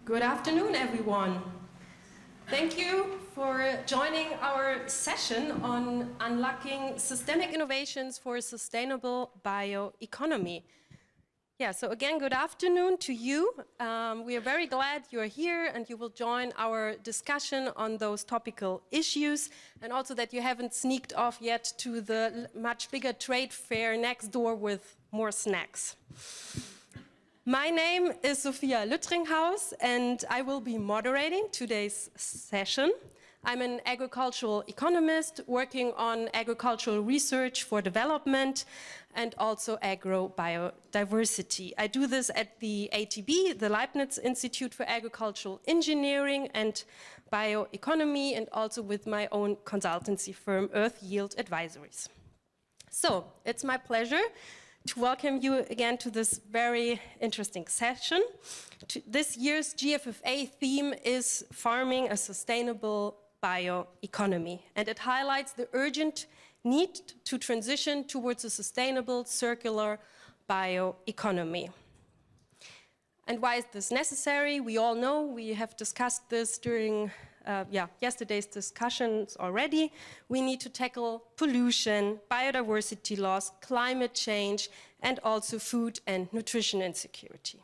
Good afternoon, everyone. Thank you for joining our session on unlocking systemic innovations for a sustainable bioeconomy. Yeah, so again, good afternoon to you. We are very glad you're here and you will join our discussion on those topical issues, and also that you haven't sneaked off yet to the much bigger trade fair next door with more snacks. My name is Sophia Lüttringhaus and I will be moderating today's session. I'm an agricultural economist working on agricultural research for development and also agro-biodiversity. I do this at the ATB, the Leibniz-Institut for Agricultural Engineering and Bioeconomy, and also with my own consultancy firm, Earth Yield Advisories. So, it's my pleasure to welcome you again to this very interesting session. This year's GFFA theme is Farming a Sustainable Bioeconomy, and it highlights the urgent need to transition towards a sustainable, circular bioeconomy. And why is this necessary? We all know, we have discussed this during yesterday's discussions already. We need to tackle pollution, biodiversity loss, climate change, and also food and nutrition insecurity.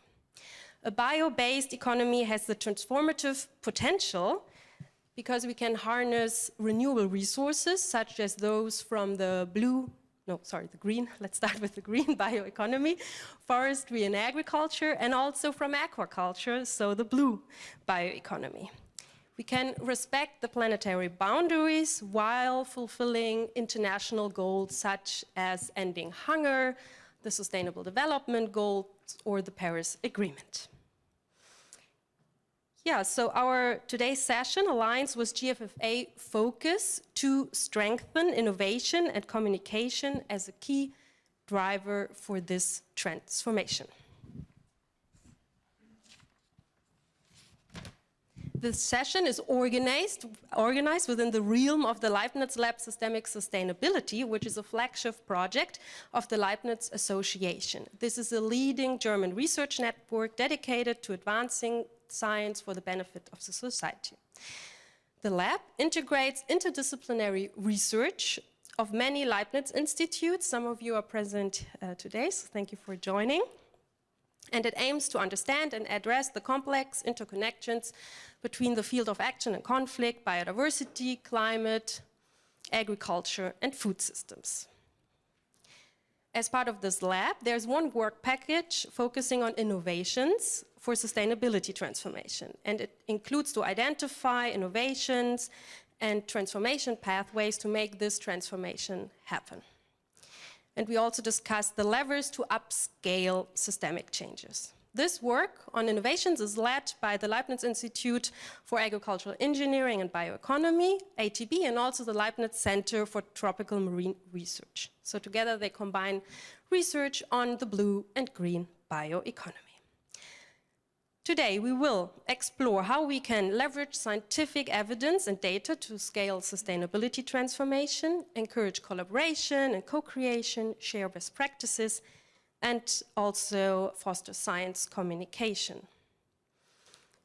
A bio-based economy has the transformative potential because we can harness renewable resources such as those from the green, let's start with the green bioeconomy, forestry and agriculture, and also from aquaculture, so the blue bioeconomy. We can respect the planetary boundaries while fulfilling international goals such as ending hunger, the Sustainable Development Goals, or the Paris Agreement. Yeah, so our today's session aligns with GFFA focus to strengthen innovation and communication as a key driver for this transformation. This session is organized within the realm of the Leibniz Lab Systemic Sustainability, which is a flagship project of the Leibniz Association. This is a leading German research network dedicated to advancing science for the benefit of the society. The lab integrates interdisciplinary research of many Leibniz institutes. Some of you are present today, so thank you for joining. And it aims to understand and address the complex interconnections between the field of action and conflict, biodiversity, climate, agriculture, and food systems. As part of this lab, there's one work package focusing on innovations for sustainability transformation, and it includes to identify innovations and transformation pathways to make this transformation happen. And we also discussed the levers to upscale systemic changes. This work on innovations is led by the Leibniz-Institut for Agricultural Engineering and Bioeconomy, ATB, and also the Leibniz Center for Tropical Marine Research. So together they combine research on the blue and green bioeconomy. Today we will explore how we can leverage scientific evidence and data to scale sustainability transformation, encourage collaboration and co-creation, share best practices, and also foster science communication.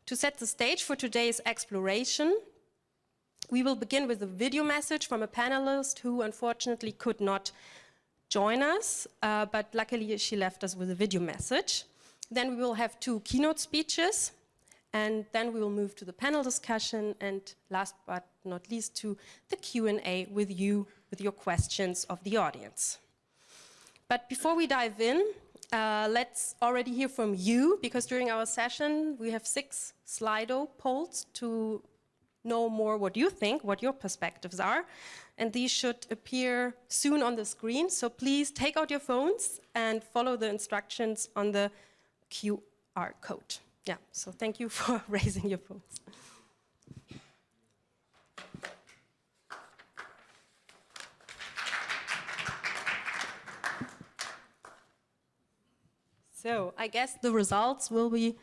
To set the stage for today's exploration, we will begin with a video message from a panelist who unfortunately could not join us, but luckily she left us with a video message. Then we will have 2 keynote speeches, and then we will move to the panel discussion, and last but not least to the Q&A with you, with your questions of the audience. But before we dive in, let's already hear from you, because during our session we have 6 Slido polls to know more what you think, what your perspectives are, and these should appear soon on the screen, so please take out your phones and follow the instructions on the QR code. Yeah, so thank you for raising your phones. So I guess the results will be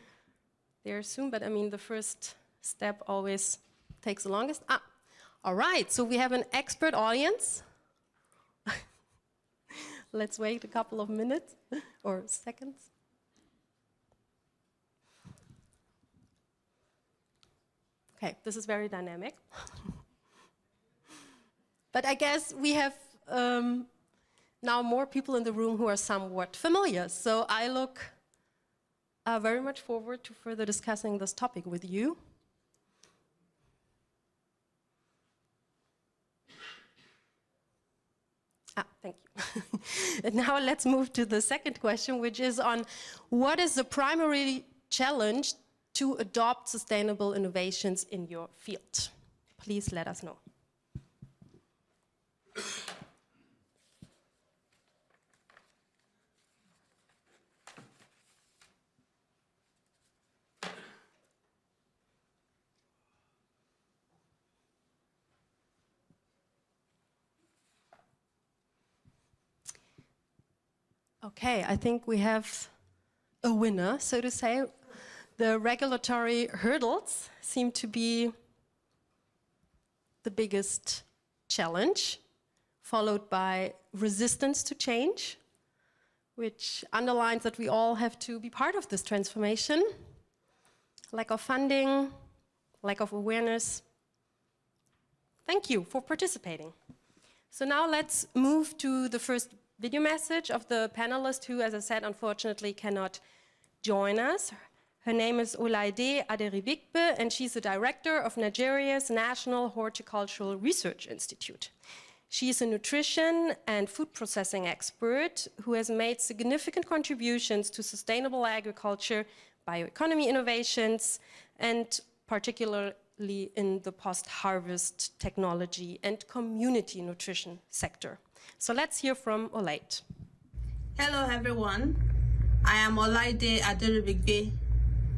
there soon, but I mean the first step always takes the longest. All right, so we have an expert audience. Let's wait a couple of minutes or seconds. Okay, this is very dynamic. But I guess we have now more people in the room who are somewhat familiar. So I look very much forward to further discussing this topic with you. Thank you. And now let's move to the second question, which is on what is the primary challenge to adopt sustainable innovations in your field? Please let us know. Okay, I think we have a winner, so to say. The regulatory hurdles seem to be the biggest challenge, followed by resistance to change, which underlines that we all have to be part of this transformation. Lack of funding, lack of awareness. Thank you for participating. So now let's move to the first video message of the panelist who, as I said, unfortunately cannot join us. Her name is Olaide Aderibigbe, and she's the director of Nigeria's National Horticultural Research Institute. She is a nutrition and food processing expert who has made significant contributions to sustainable agriculture, bioeconomy innovations, and particularly in the post-harvest technology and community nutrition sector. So let's hear from Olaide. Hello, everyone. I am Olaide Aderibigbe.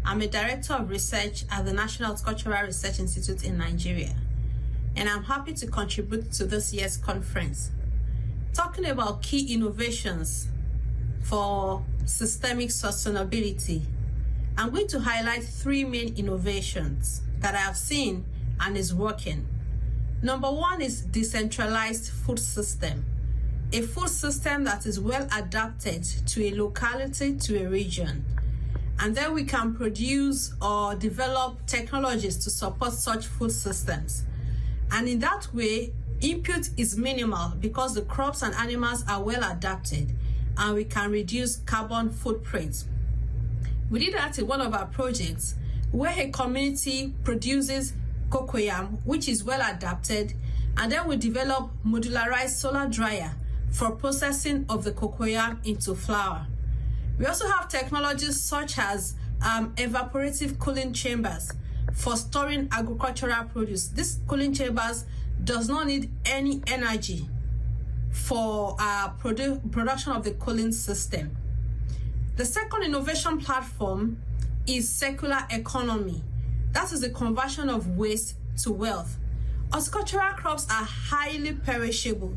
I'm a director of research at the National Horticultural Research Institute in Nigeria, and I'm happy to contribute to this year's conference, talking about key innovations for systemic sustainability. I'm going to highlight 3 main innovations that I have seen and is working. Number 1 is decentralized food system, a food system that is well adapted to a locality, to a region. And then we can produce or develop technologies to support such food systems. And in that way, input is minimal because the crops and animals are well adapted, and we can reduce carbon footprint. We did that in one of our projects where a community produces cocoyam, which is well adapted, and then we develop modularized solar dryer for processing of the cocoyam into flour. We also have technologies such as evaporative cooling chambers for storing agricultural produce. This cooling chambers does not need any energy for production of the cooling system. The second innovation platform is circular economy. That is the conversion of waste to wealth. Horticultural crops are highly perishable,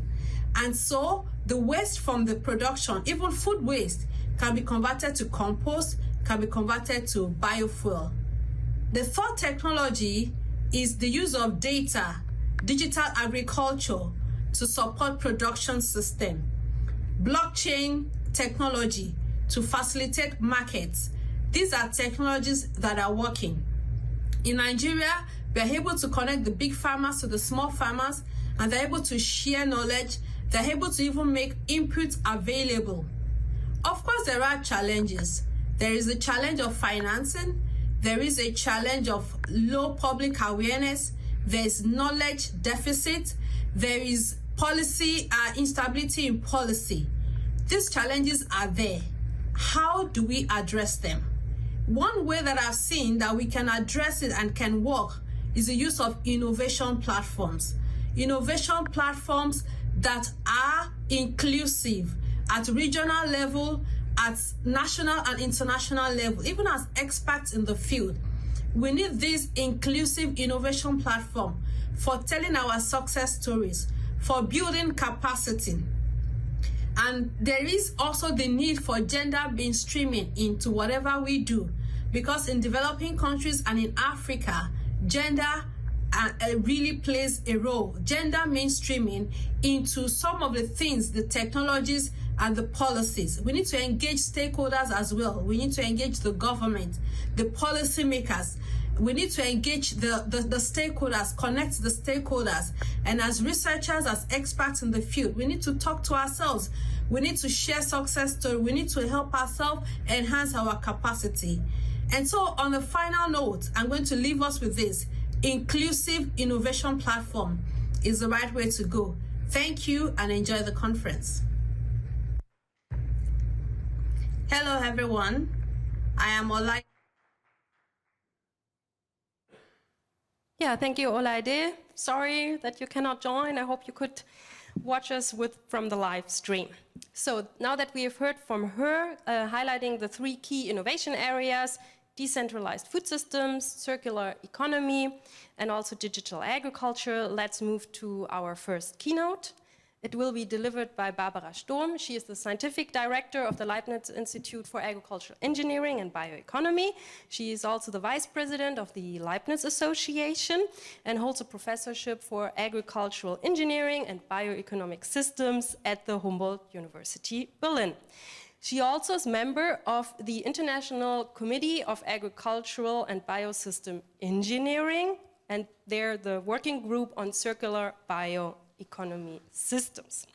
and so the waste from the production, even food waste, can be converted to compost, can be converted to biofuel. The third technology is the use of data, digital agriculture, to support production system. Blockchain technology to facilitate markets. These are technologies that are working. In Nigeria, we are able to connect the big farmers to the small farmers, and they're able to share knowledge. They're able to even make inputs available. Of course, there are challenges. There is a challenge of financing. There is a challenge of low public awareness. There is knowledge deficit. There is policy instability in policy. These challenges are there. How do we address them? One way that I've seen that we can address it and can work is the use of innovation platforms. Innovation platforms that are inclusive at regional level, at national and international level, even as experts in the field. We need this inclusive innovation platform for telling our success stories, for building capacity. And there is also the need for gender mainstreaming into whatever we do, because in developing countries and in Africa, gender really plays a role. Gender mainstreaming into some of the things, the technologies and the policies. We need to engage stakeholders as well. We need to engage the government, the policymakers. We need to engage the stakeholders, connect the stakeholders. And as researchers, as experts in the field, we need to talk to ourselves. We need to share success stories. We need to help ourselves enhance our capacity. And so on the final note, I'm going to leave us with this. Inclusive innovation platform is the right way to go. Thank you and enjoy the conference. Hello, everyone. I am Olai. Yeah, thank you, Olaide. Sorry that you cannot join. I hope you could watch us from the live stream. So now that we have heard from her, highlighting the 3 key innovation areas, decentralized food systems, circular economy, and also digital agriculture, let's move to our first keynote. It will be delivered by Marnix Doorn. She is the scientific director of the Leibniz-Institut for Agricultural Engineering and Bioeconomy. She is also the vice president of the Leibniz Association and holds a professorship for agricultural engineering and bioeconomic systems at the Humboldt University, Berlin. She also is member of the International Committee of Agricultural and Biosystem Engineering, and they're the working group on circular bioeconomy systems.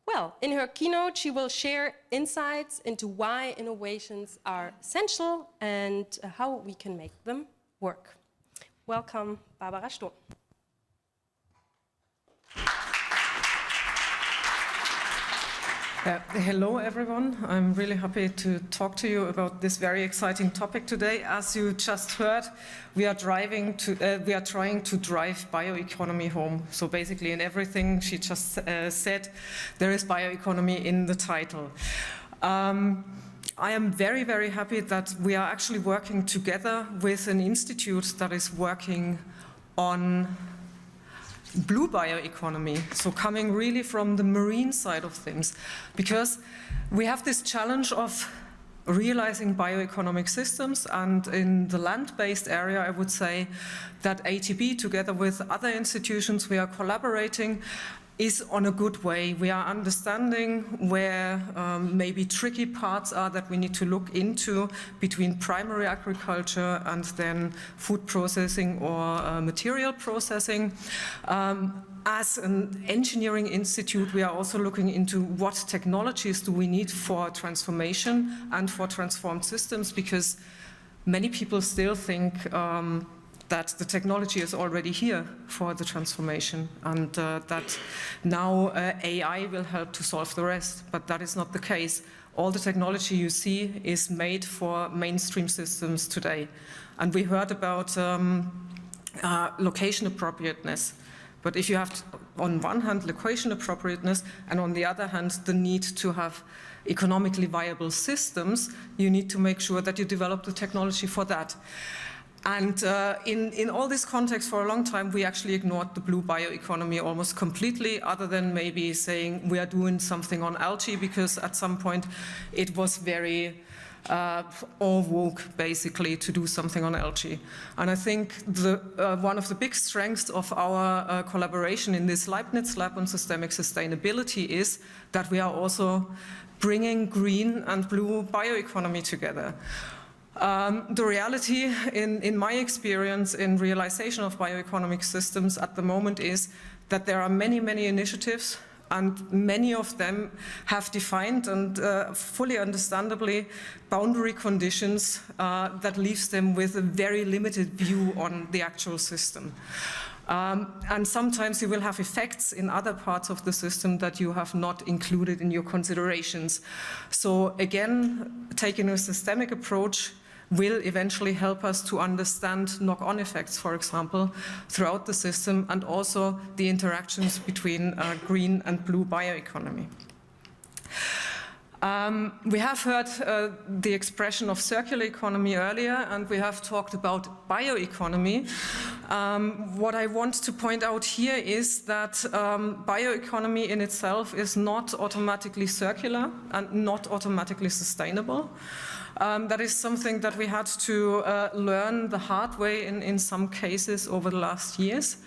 Well, in her keynote, she will share insights into why innovations are essential and how we can make them work. Welcome, Marnix Doorn. Hello, everyone. I'm really happy to talk to you about this very exciting topic today. As you just heard, we are trying to drive bioeconomy home. So basically, in everything she just said, there is bioeconomy in the title. I am very, very happy that we are actually working together with an institute that is working on blue bioeconomy, so coming really from the marine side of things, because we have this challenge of realizing bioeconomic systems, and in the land-based area, I would say that ATB, together with other institutions we are collaborating, is on a good way. We are understanding where maybe tricky parts are that we need to look into between primary agriculture and then food processing or material processing. As an engineering institute, we are also looking into what technologies do we need for transformation and for transformed systems, because many people still think that the technology is already here for the transformation, and that now AI will help to solve the rest, but that is not the case. All the technology you see is made for mainstream systems today. And we heard about location appropriateness. But if you have, on one hand, location appropriateness, and on the other hand, the need to have economically viable systems, you need to make sure that you develop the technology for that. And in all this context, for a long time, we actually ignored the blue bioeconomy almost completely, other than maybe saying we are doing something on algae, because at some point it was very en vogue, basically, to do something on algae. And I think one of the big strengths of our collaboration in this Leibniz Lab on systemic sustainability is that we are also bringing green and blue bioeconomy together. The reality, in my experience in realization of bioeconomic systems at the moment, is that there are many, many initiatives, and many of them have defined and fully understandably boundary conditions that leaves them with a very limited view on the actual system. And sometimes you will have effects in other parts of the system that you have not included in your considerations. So again, taking a systemic approach will eventually help us to understand knock-on effects, for example, throughout the system, and also the interactions between green and blue bioeconomy. We have heard the expression of circular economy earlier, and we have talked about bioeconomy. What I want to point out here is that bioeconomy in itself is not automatically circular and not automatically sustainable. That is something that we had to learn the hard way in some cases over the last years.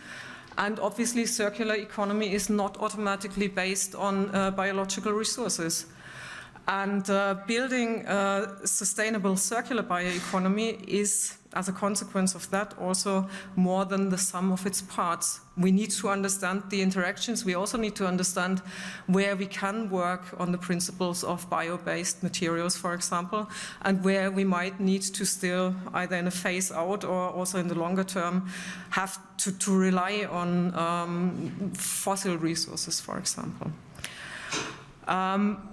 And obviously, circular economy is not automatically based on biological resources. And building a sustainable circular bioeconomy is, as a consequence of that, also more than the sum of its parts. We need to understand the interactions. We also need to understand where we can work on the principles of bio-based materials, for example, and where we might need to still, either in a phase out or also in the longer term, have to rely on fossil resources, for example.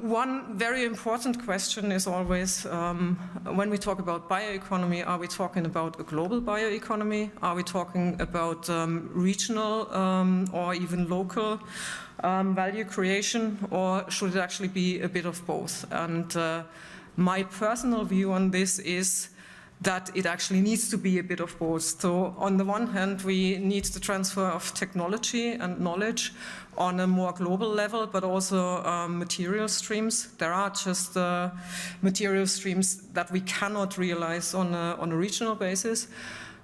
One very important question is always, when we talk about bioeconomy, are we talking about a global bioeconomy? Are we talking about regional or even local value creation? Or should it actually be a bit of both? And my personal view on this is that it actually needs to be a bit of both. So on the one hand, we need the transfer of technology and knowledge on a more global level, but also material streams. There are just material streams that we cannot realize on a regional basis.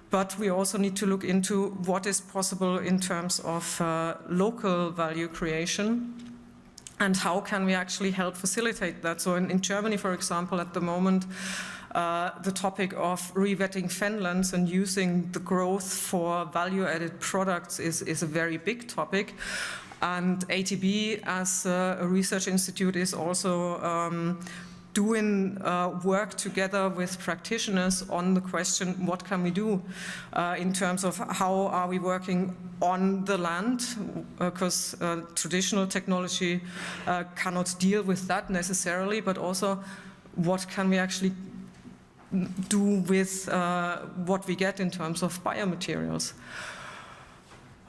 But we also need to look into what is possible in terms of local value creation and how can we actually help facilitate that. So in Germany, for example, at the moment, the topic of rewetting fenlands and using the growth for value-added products is a very big topic. And ATB, as a research institute, is also doing work together with practitioners on the question, what can we do in terms of how are we working on the land, because traditional technology cannot deal with that necessarily, but also what can we actually do with what we get in terms of biomaterials.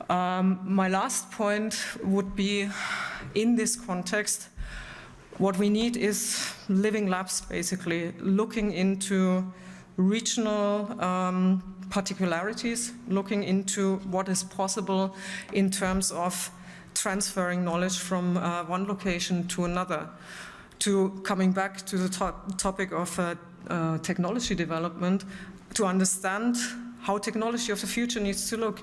My last point would be, in this context, what we need is living labs, basically, looking into regional particularities, looking into what is possible in terms of transferring knowledge from one location to another. Coming back to the topic of technology development, to understand how technology of the future needs to look.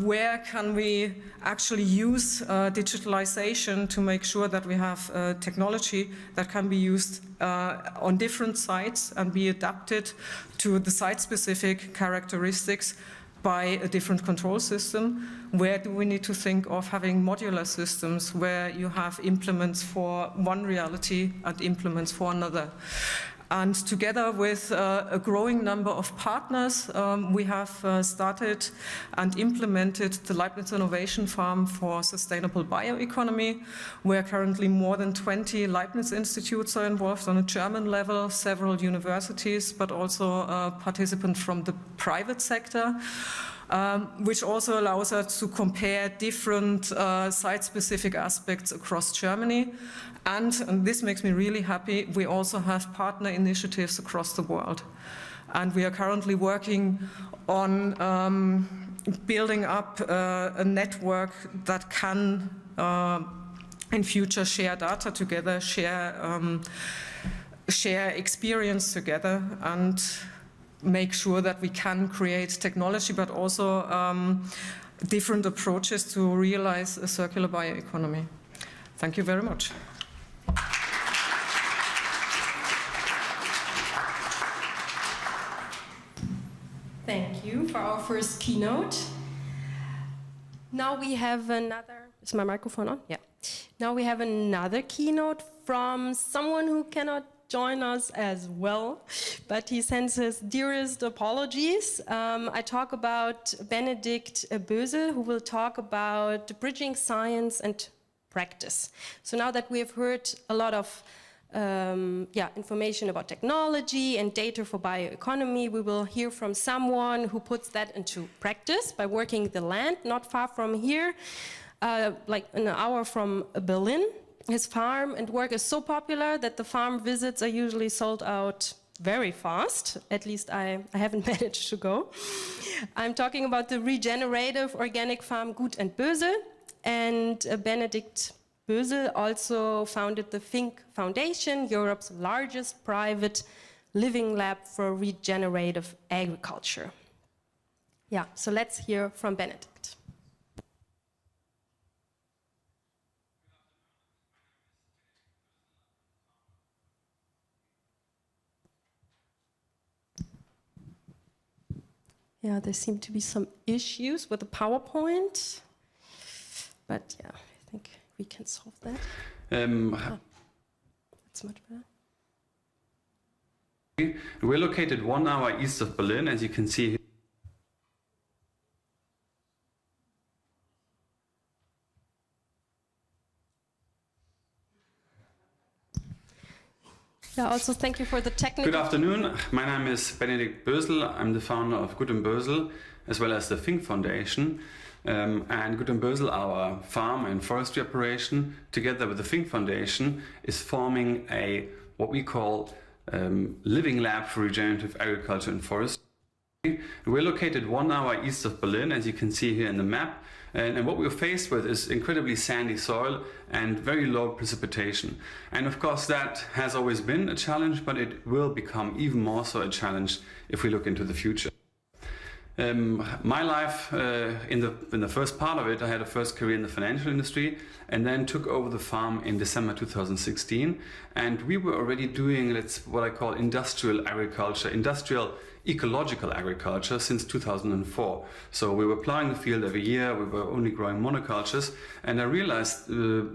Where can we actually use digitalization to make sure that we have technology that can be used on different sites and be adapted to the site-specific characteristics by a different control system? Where do we need to think of having modular systems where you have implements for one reality and implements for another? And together with a growing number of partners, we have started and implemented the Leibniz Innovation Farm for Sustainable Bioeconomy, where currently more than 20 Leibniz institutes are involved on a German level, several universities, but also participants from the private sector. Which also allows us to compare different site-specific aspects across Germany. And this makes me really happy, we also have partner initiatives across the world. And we are currently working on building up a network that can, in future, share data together, share experience together, and make sure that we can create technology, but also different approaches to realize a circular bioeconomy. Thank you very much. Thank you for our first keynote. Now we have another, is my microphone on? Yeah. Now we have another keynote from someone who cannot join us as well, but he sends his dearest apologies. I talk about Benedikt Böse, who will talk about bridging science and practice. So now that we have heard a lot of information about technology and data for bioeconomy, we will hear from someone who puts that into practice by working the land not far from here, like an hour from Berlin. His farm and work is so popular that the farm visits are usually sold out very fast. At least I haven't managed to go. I'm talking about the regenerative organic farm Gut and Böse, and Benedikt Böse also founded the Fink Foundation, Europe's largest private living lab for regenerative agriculture. Yeah, so let's hear from Benedikt. Yeah, there seem to be some issues with the PowerPoint, but yeah, I think we can solve that. That's much better. We're located 1 hour east of Berlin, as you can see here. Yeah, also thank you for the technical... Good afternoon. My name is Benedikt Bösel. I'm the founder of Gut & Bösel, as well as the Fink Foundation. And Gut & Bösel, our farm and forestry operation, together with the Fink Foundation, is forming what we call living lab for regenerative agriculture and forestry. We're located 1 hour east of Berlin, as you can see here in the map. And what we're faced with is incredibly sandy soil and very low precipitation. And of course that has always been a challenge, but it will become even more so a challenge if we look into the future. My life, in the first part of it, I had a first career in the financial industry and then took over the farm in December 2016. And we were already doing what I call industrial agriculture, industrial ecological agriculture since 2004. So we were plowing the field every year, we were only growing monocultures, and I realized,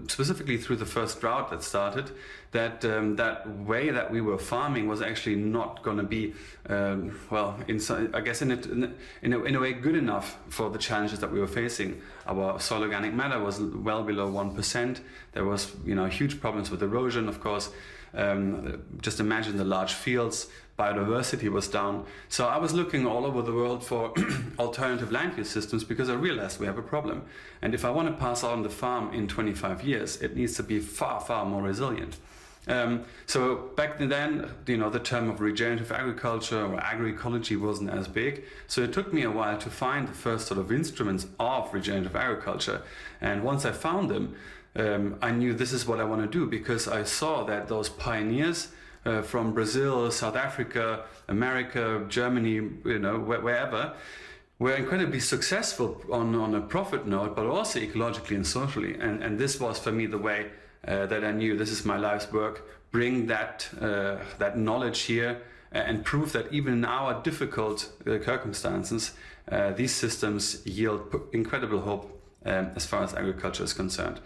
specifically through the first drought that started, that that way that we were farming was actually not going to be, I guess in a way good enough for the challenges that we were facing. Our soil organic matter was well below 1%. There was, huge problems with erosion, of course. Just imagine the large fields. Biodiversity was down. So I was looking all over the world for alternative land use systems because I realized we have a problem. And if I want to pass on the farm in 25 years, it needs to be far, far more resilient. So back then, the term of regenerative agriculture or agroecology wasn't as big. So it took me a while to find the first sort of instruments of regenerative agriculture. And once I found them, I knew this is what I want to do because I saw that those pioneers from Brazil, South Africa, America, Germany, wherever, were incredibly successful on a profit note, but also ecologically and socially. And this was for me the way that I knew this is my life's work. Bring that knowledge here and prove that even in our difficult circumstances, these systems yield incredible hope as far as agriculture is concerned.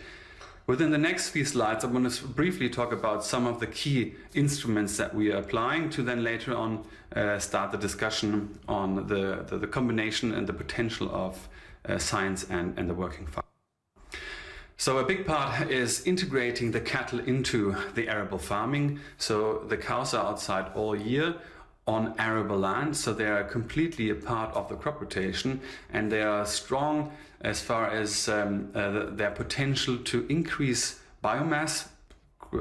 Within the next few slides, I'm going to briefly talk about some of the key instruments that we are applying to then later on start the discussion on the combination and the potential of science and the working farm. So a big part is integrating the cattle into the arable farming. So the cows are outside all year on arable land, so they are completely a part of the crop rotation, and they are strong as far as their potential to increase biomass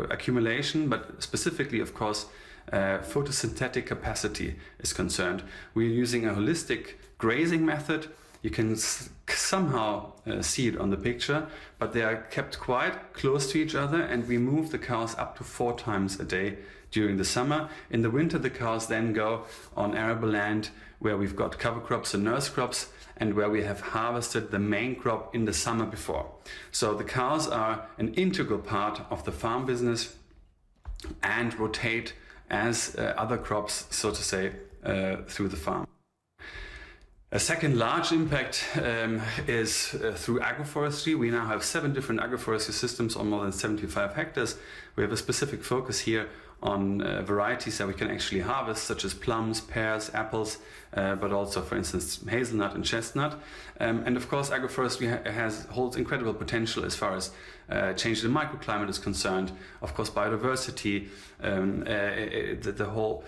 accumulation, but specifically, of course, photosynthetic capacity is concerned. We're using a holistic grazing method. You can somehow see it on the picture, but they are kept quite close to each other, and we move the cows up to 4 times a day during the summer. In the winter, the cows then go on arable land where we've got cover crops and nurse crops, and where we have harvested the main crop in the summer before. So the cows are an integral part of the farm business and rotate as other crops, so to say, through the farm. A second large impact is through agroforestry. We now have 7 different agroforestry systems on more than 75 hectares. We have a specific focus here on varieties that we can actually harvest, such as plums, pears, apples, but also, for instance, hazelnut and chestnut. And of course, agroforestry holds incredible potential as far as change in the microclimate is concerned. Of course, biodiversity, the whole,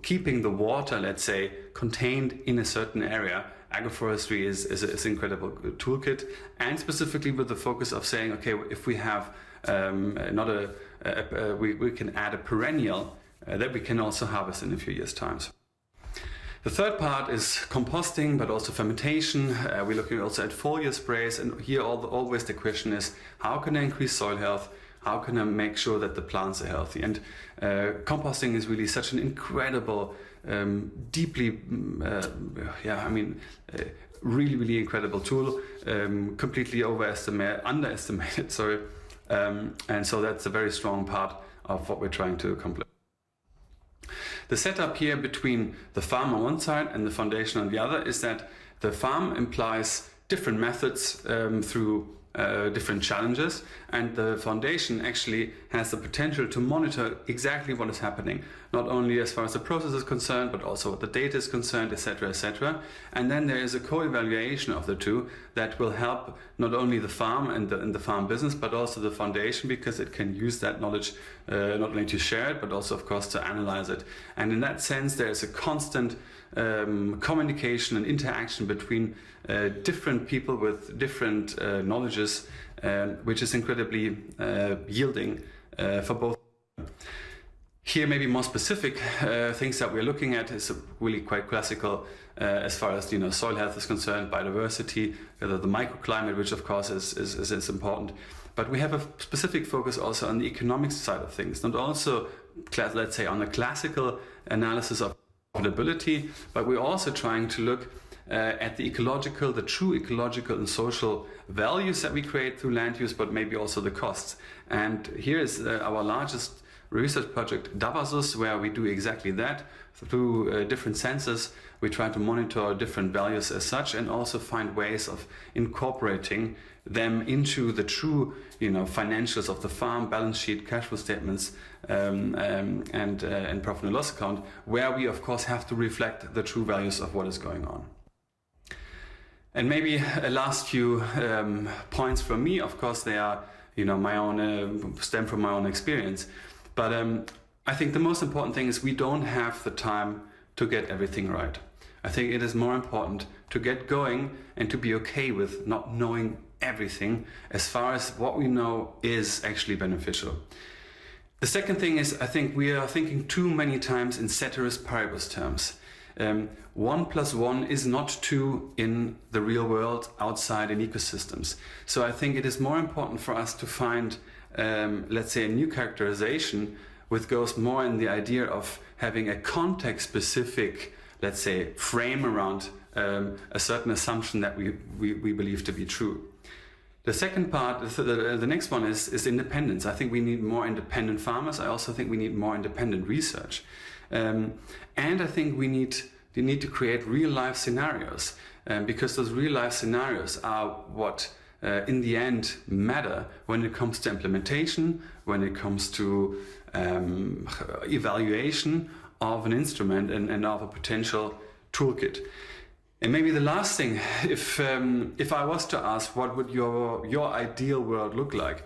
keeping the water, let's say, contained in a certain area. Agroforestry is an incredible toolkit, and specifically with the focus of saying, okay, if we have we can add a perennial that we can also harvest in a few years' time. The third part is composting, but also fermentation. We're looking also at foliar sprays, and here always the question is, how can I increase soil health? How can I make sure that the plants are healthy? And composting is really such an incredible, deeply, really, really incredible tool, completely underestimated, sorry. And so that's a very strong part of what we're trying to accomplish. The setup here between the farm on one side and the foundation on the other is that the farm implies different methods through different challenges, and the foundation actually has the potential to monitor exactly what is happening, not only as far as the process is concerned, but also what the data is concerned, etc., etc. And then there is a co-evaluation of the two that will help not only the farm and the farm business, but also the foundation, because it can use that knowledge not only to share it, but also, of course, to analyze it. And in that sense, there is a constant communication and interaction between different people with different knowledges, which is incredibly yielding for both. Here, maybe more specific things that we're looking at is really quite classical as far as soil health is concerned, biodiversity, the microclimate, which of course is important. But we have a specific focus also on the economic side of things, not also, let's say, on the classical analysis of profitability, but we're also trying to look at the ecological, the true ecological and social values that we create through land use, but maybe also the costs. And here is our largest research project, DAAIAS, where we do exactly that. Through different sensors, we try to monitor different values as such, and also find ways of incorporating them into the true financials of the farm, balance sheet, cash flow statements, and profit and loss account, where we of course have to reflect the true values of what is going on. And maybe a last few points from me. Of course, they are my own, stem from my own experience. But I think the most important thing is we don't have the time to get everything right. I think it is more important to get going and to be okay with not knowing everything as far as what we know is actually beneficial. The second thing is, I think we are thinking too many times in ceteris paribus terms. 1 + 1 is not 2 in the real world outside in ecosystems. So I think it is more important for us to find, let's say, a new characterization which goes more in the idea of having a context-specific, let's say, frame around a certain assumption that we believe to be true. The second part, the next one is independence. I think we need more independent farmers. I also think we need more independent research. And I think we need to create real-life scenarios, because those real-life scenarios are what in the end matter when it comes to implementation, when it comes to evaluation of an instrument and of a potential toolkit. And maybe the last thing, if I was to ask what would your ideal world look like,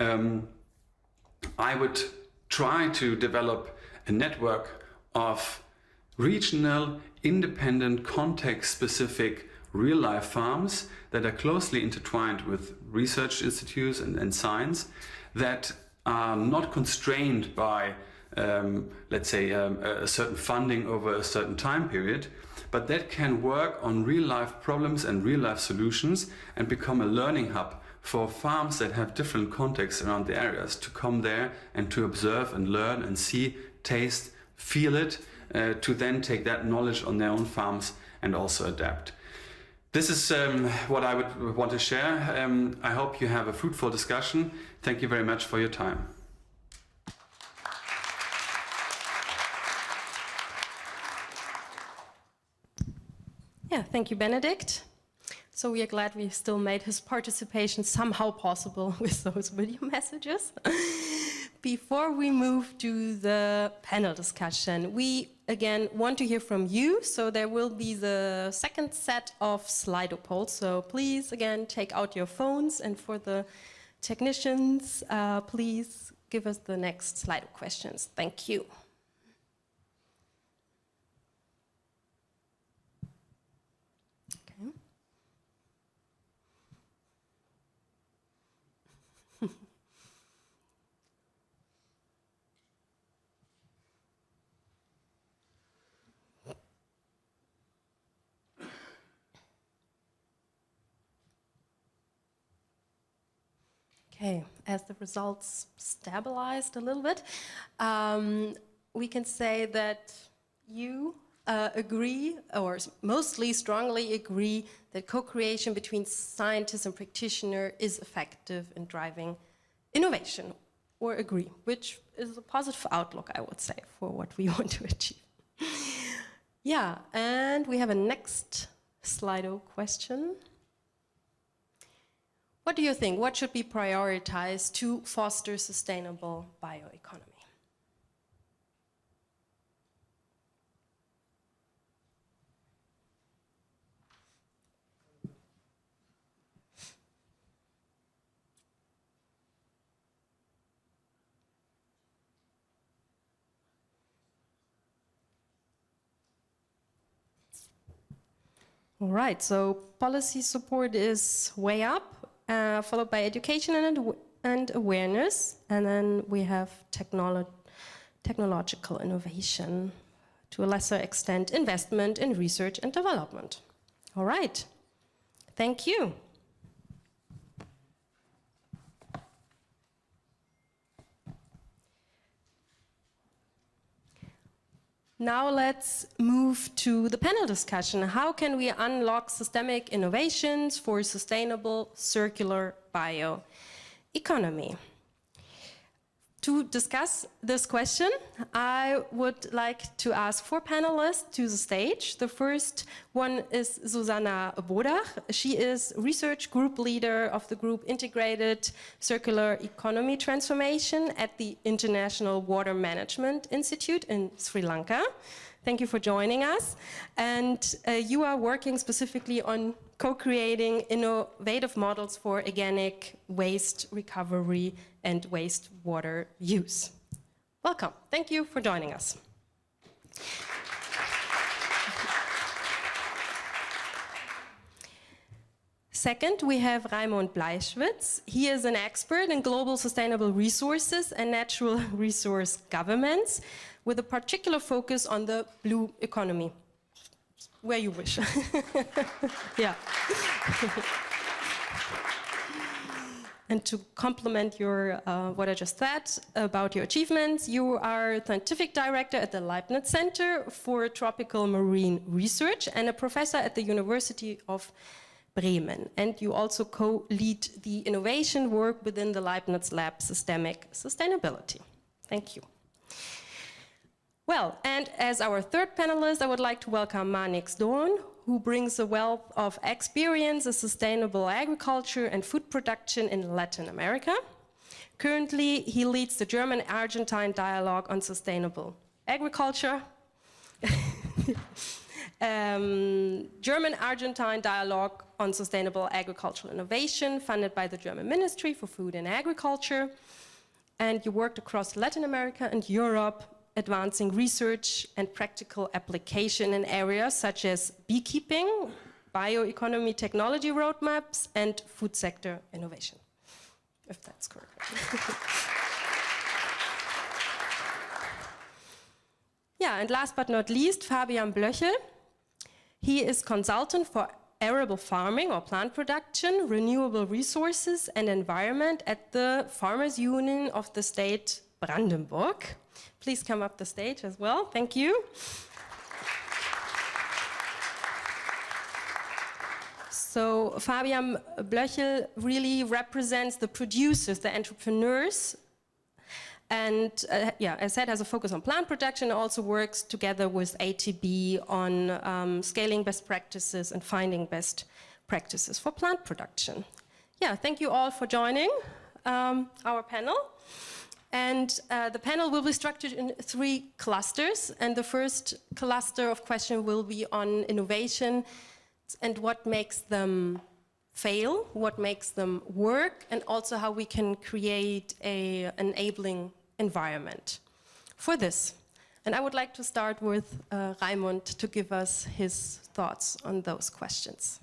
I would try to develop a network of regional, independent, context-specific real-life farms that are closely intertwined with research institutes and science, that are not constrained by, let's say, a certain funding over a certain time period, but that can work on real-life problems and real-life solutions and become a learning hub for farms that have different contexts around the areas to come there and to observe and learn and see, taste, feel it, to then take that knowledge on their own farms and also adapt. This is what I would want to share. I hope you have a fruitful discussion. Thank you very much for your time. Yeah, thank you, Benedict. So we are glad we still made his participation somehow possible with those video messages. Before we move to the panel discussion, we again want to hear from you. So there will be the second set of Slido polls. So please, again, take out your phones. And for the technicians, please give us the next Slido questions. Thank you. Okay, as the results stabilized a little bit, we can say that you agree, or mostly strongly agree, that co-creation between scientist and practitioner is effective in driving innovation. or agree, which is a positive outlook, I would say, for what we want to achieve. Yeah, and we have a next Slido question. What do you think? What should be prioritized to foster sustainable bioeconomy? All right, so policy support is way up, followed by education and awareness, and then we have technological innovation, to a lesser extent, investment in research and development. All right, thank you. Now let's move to the panel discussion. How can we unlock systemic innovations for sustainable circular bioeconomy? To discuss this question, I would like to ask 4 panelists to the stage. The first one is Susanna Bodach. She is research group leader of the group Integrated Circular Economy Transformation at the International Water Management Institute in Sri Lanka. Thank you for joining us. And you are working specifically on co-creating innovative models for organic waste recovery and wastewater use. Welcome. Thank you for joining us. Second, we have Raimund Bleischwitz. He is an expert in global sustainable resources and natural resource governance, with a particular focus on the blue economy. Where you wish. Yeah. And to complement your, what I just said about your achievements, you are scientific director at the Leibniz Center for Tropical Marine Research and a professor at the University of Bremen. And you also co-lead the innovation work within the Leibniz Lab Systemic Sustainability. Thank you. Well, and as our third panelist, I would like to welcome Marnix Doorn, who brings a wealth of experience in sustainable agriculture and food production in Latin America. Currently, he leads the German-Argentine Dialogue on Sustainable Agriculture. German-Argentine Dialogue on Sustainable Agricultural Innovation, funded by the German Ministry for Food and Agriculture. And you worked across Latin America and Europe, advancing research and practical application in areas such as beekeeping, bioeconomy technology roadmaps, and food sector innovation, if that's correct. Yeah, and last but not least, Fabian Blöchel. He is consultant for arable farming or plant production, renewable resources and environment at the Farmers Union of the state Brandenburg. Please come up the stage as well. Thank you. So Fabian Blöchel really represents the producers, the entrepreneurs, and yeah, as I said, has a focus on plant production, also works together with ATB on scaling best practices and finding best practices for plant production. Yeah, thank you all for joining our panel. And the panel will be structured in 3 clusters. And the first cluster of questions will be on innovation and what makes them fail, what makes them work, and also how we can create an enabling environment for this. And I would like to start with Raimund to give us his thoughts on those questions.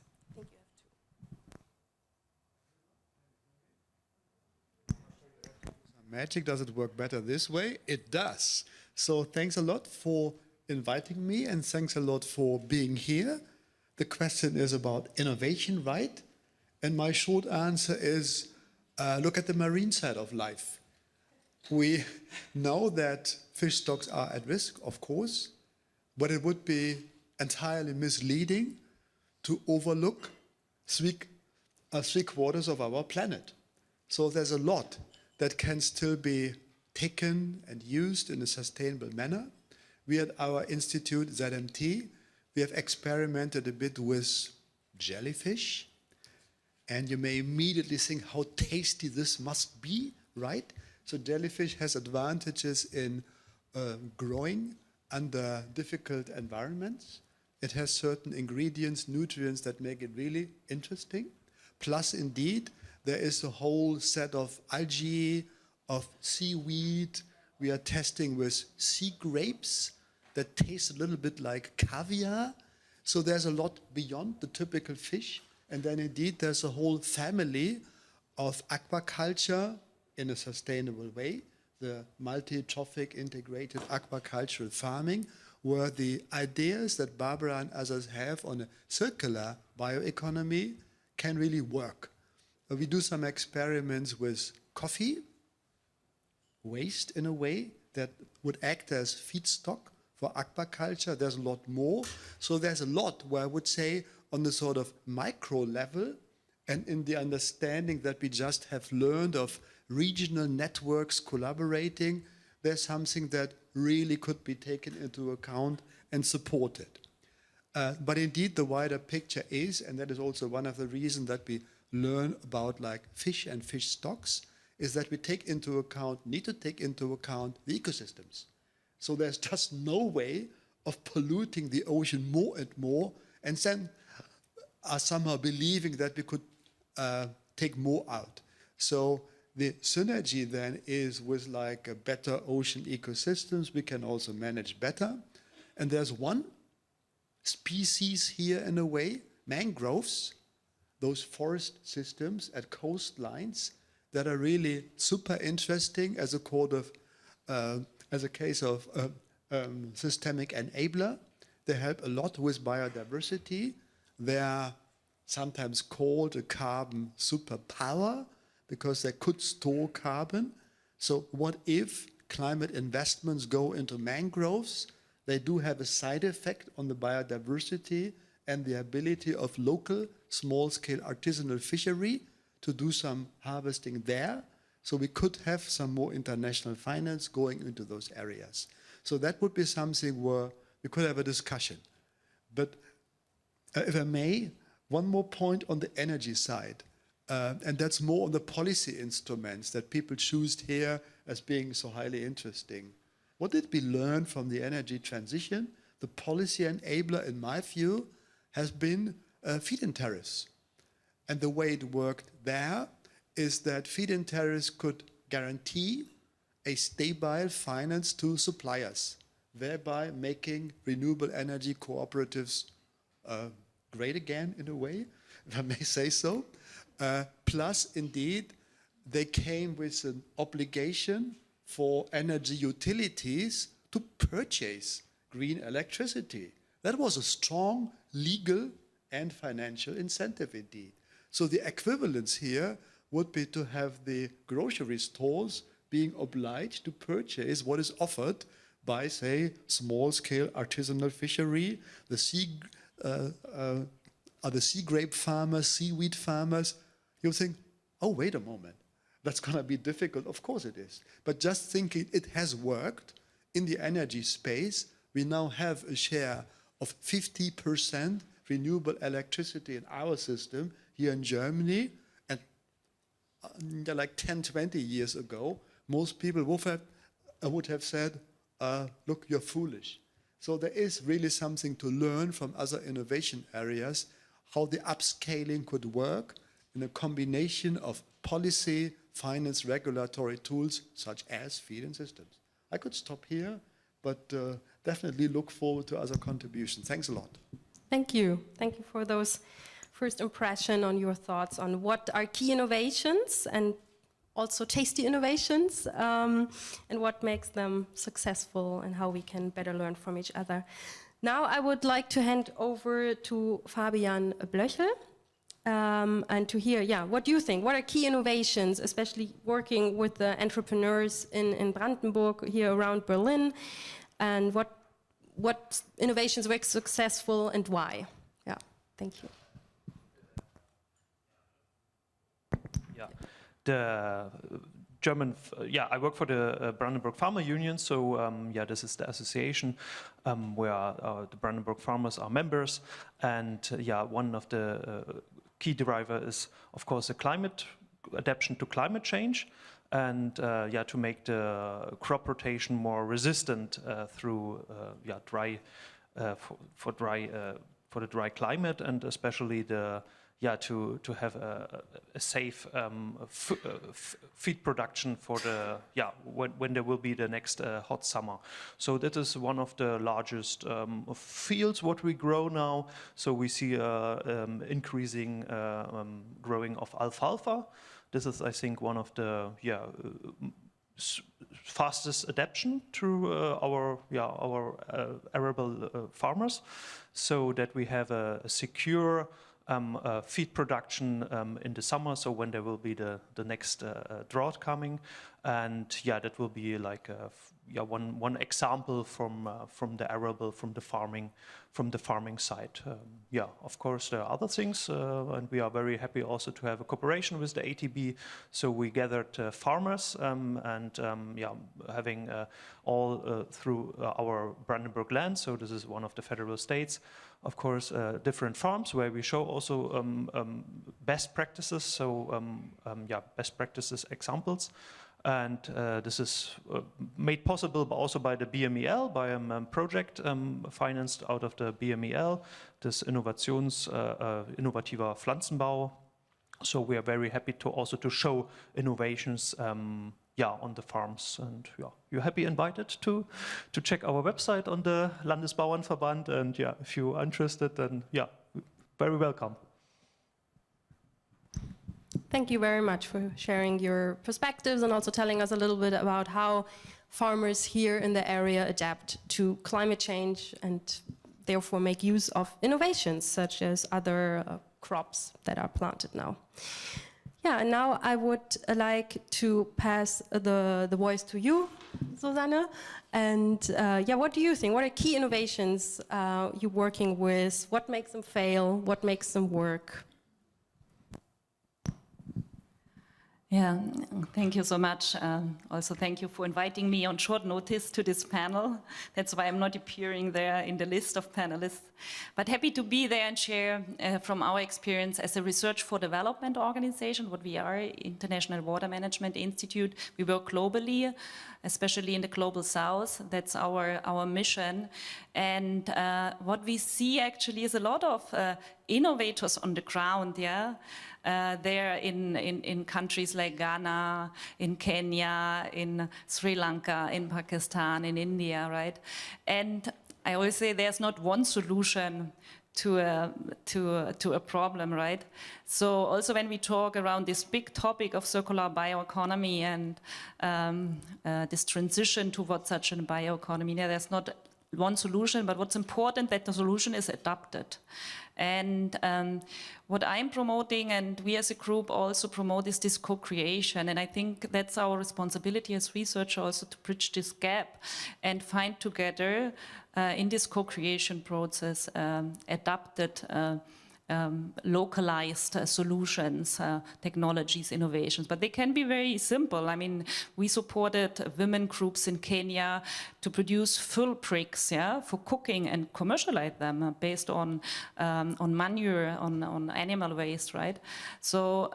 Magic, does it work better this way? It does. So thanks a lot for inviting me and thanks a lot for being here. The question is about innovation, right? And my short answer is look at the marine side of life. We know that fish stocks are at risk, of course, but it would be entirely misleading to overlook three quarters of our planet. So there's a lot that can still be taken and used in a sustainable manner. We at our institute, ZMT, we have experimented a bit with jellyfish. And you may immediately think how tasty this must be, right? So jellyfish has advantages in growing under difficult environments. It has certain ingredients, nutrients that make it really interesting. Plus, indeed, there is a whole set of algae, of seaweed. We are testing with sea grapes that taste a little bit like caviar. So there's a lot beyond the typical fish. And then indeed, there's a whole family of aquaculture in a sustainable way, the multi-trophic integrated aquacultural farming, where the ideas that Barbara and others have on a circular bioeconomy can really work. We do some experiments with coffee waste in a way that would act as feedstock for aquaculture. There's a lot more. So there's a lot where I would say on the sort of micro level and in the understanding that we just have learned of regional networks collaborating, there's something that really could be taken into account and supported. But indeed, the wider picture is, and that is also one of the reasons that we learn about like fish and fish stocks, is that we need to take into account the ecosystems. So there's just no way of polluting the ocean more and more, and then are somehow believing that we could take more out. So the synergy then is with like a better ocean ecosystems, we can also manage better. And there's one species here in a way, mangroves, those forest systems at coastlines that are really super interesting as a case of systemic enabler. They help a lot with biodiversity. They are sometimes called a carbon superpower because they could store carbon. So what if climate investments go into mangroves? They do have a side effect on the biodiversity and the ability of local small-scale artisanal fishery to do some harvesting there. So we could have some more international finance going into those areas. So that would be something where we could have a discussion. But if I may, one more point on the energy side, and that's more on the policy instruments that people choose here as being so highly interesting. What did we learn from the energy transition? The policy enabler, in my view, has been feed-in tariffs. And the way it worked there is that feed-in tariffs could guarantee a stable finance to suppliers, thereby making renewable energy cooperatives great again in a way, if I may say so. Plus, indeed, they came with an obligation for energy utilities to purchase green electricity. That was a strong legal and financial incentive indeed. So the equivalence here would be to have the grocery stores being obliged to purchase what is offered by, say, small-scale artisanal fishery, the sea grape farmers, seaweed farmers. You think, oh, wait a moment, that's going to be difficult. Of course it is. But just thinking it has worked in the energy space, we now have a share of 50% renewable electricity in our system here in Germany. And like 10, 20 years ago, most people would have said, look, you're foolish. So there is really something to learn from other innovation areas, how the upscaling could work in a combination of policy, finance, regulatory tools, such as feed-in systems. I could stop here, but definitely look forward to other contributions. Thanks a lot. Thank you. Thank you for those first impression on your thoughts on what are key innovations and also tasty innovations, and what makes them successful and how we can better learn from each other. Now I would like to hand over to Fabian Blöchel and to hear, what do you think? What are key innovations, especially working with the entrepreneurs in Brandenburg, here around Berlin, and what innovations were successful and why? Yeah, thank you. Yeah, I work for the Brandenburg Farmer Union, so this is the association where the Brandenburg farmers are members, and one of the key driver is, of course, the climate adaptation to climate change, and to make the crop rotation more resistant through for the dry climate, and especially the to have a safe feed production for the when there will be the next hot summer. So that is one of the largest fields what we grow now. So we see increasing growing of alfalfa. This is, I think, one of the fastest adaptation to our arable farmers, so that we have a secure feed production in the summer, so when there will be the next drought coming, and that will be like one example from the arable, from the farming side. Of course there are other things, and we are very happy also to have a cooperation with the ATB. So we gathered farmers and having all through our Brandenburg land. So this is one of the federal states. Of course, different farms where we show also best practices. So best practices examples. And this is made possible also by the BMEL, by a project financed out of the BMEL, this innovativer Pflanzenbau. So we are very happy to also to show innovations on the farms. And you're happy invited to check our website on the Landesbauernverband. And if you're interested, then very welcome. Thank you very much for sharing your perspectives and also telling us a little bit about how farmers here in the area adapt to climate change and therefore make use of innovations such as other crops that are planted now. And now I would like to pass the voice to you, Susanne. And what do you think? What are key innovations you're working with? What makes them fail? What makes them work? Thank you so much. Also, thank you for inviting me on short notice to this panel. That's why I'm not appearing there in the list of panelists. But happy to be there and share from our experience as a research for development organization, what we are, International Water Management Institute. We work globally, especially in the Global South. That's our mission. And what we see actually is a lot of innovators on the ground, there in countries like Ghana, in Kenya, in Sri Lanka, in Pakistan, in India, right? And I always say there's not one solution to a problem, right? So also when we talk around this big topic of circular bioeconomy and this transition towards such a bioeconomy, there's not one solution, but what's important that the solution is adapted. And what I'm promoting, and we as a group also promote, is this co-creation. And I think that's our responsibility as researchers also to bridge this gap and find together in this co-creation process adapted localized solutions, technologies, innovations, but they can be very simple. I mean, we supported women groups in Kenya to produce full bricks, for cooking and commercialize them based on manure, on animal waste, right? So,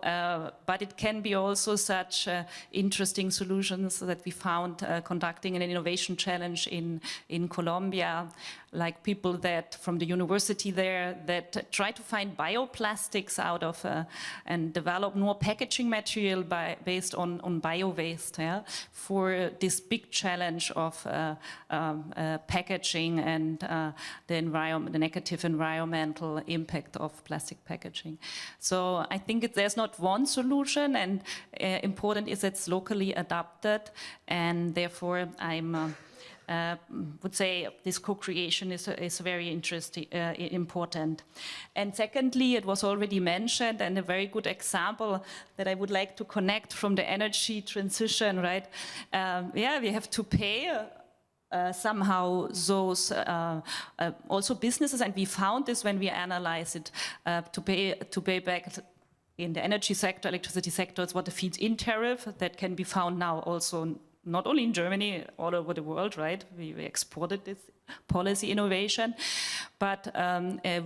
but it can be also such interesting solutions that we found conducting an innovation challenge in Colombia, like people that from the university there that try to find bioplastics out of and develop more packaging material based on bio waste for this big challenge of packaging and the negative environmental impact of plastic packaging. So I think there's not one solution, and important is it's locally adapted, and therefore I'm would say this co-creation is very interesting, important. And secondly, it was already mentioned, and a very good example that I would like to connect from the energy transition, right? We have to pay somehow those also businesses, and we found this when we analyzed it, to pay back in the energy sector, electricity sector, is what the feed-in tariff that can be found now also not only in Germany, all over the world, right? We exported this policy innovation. But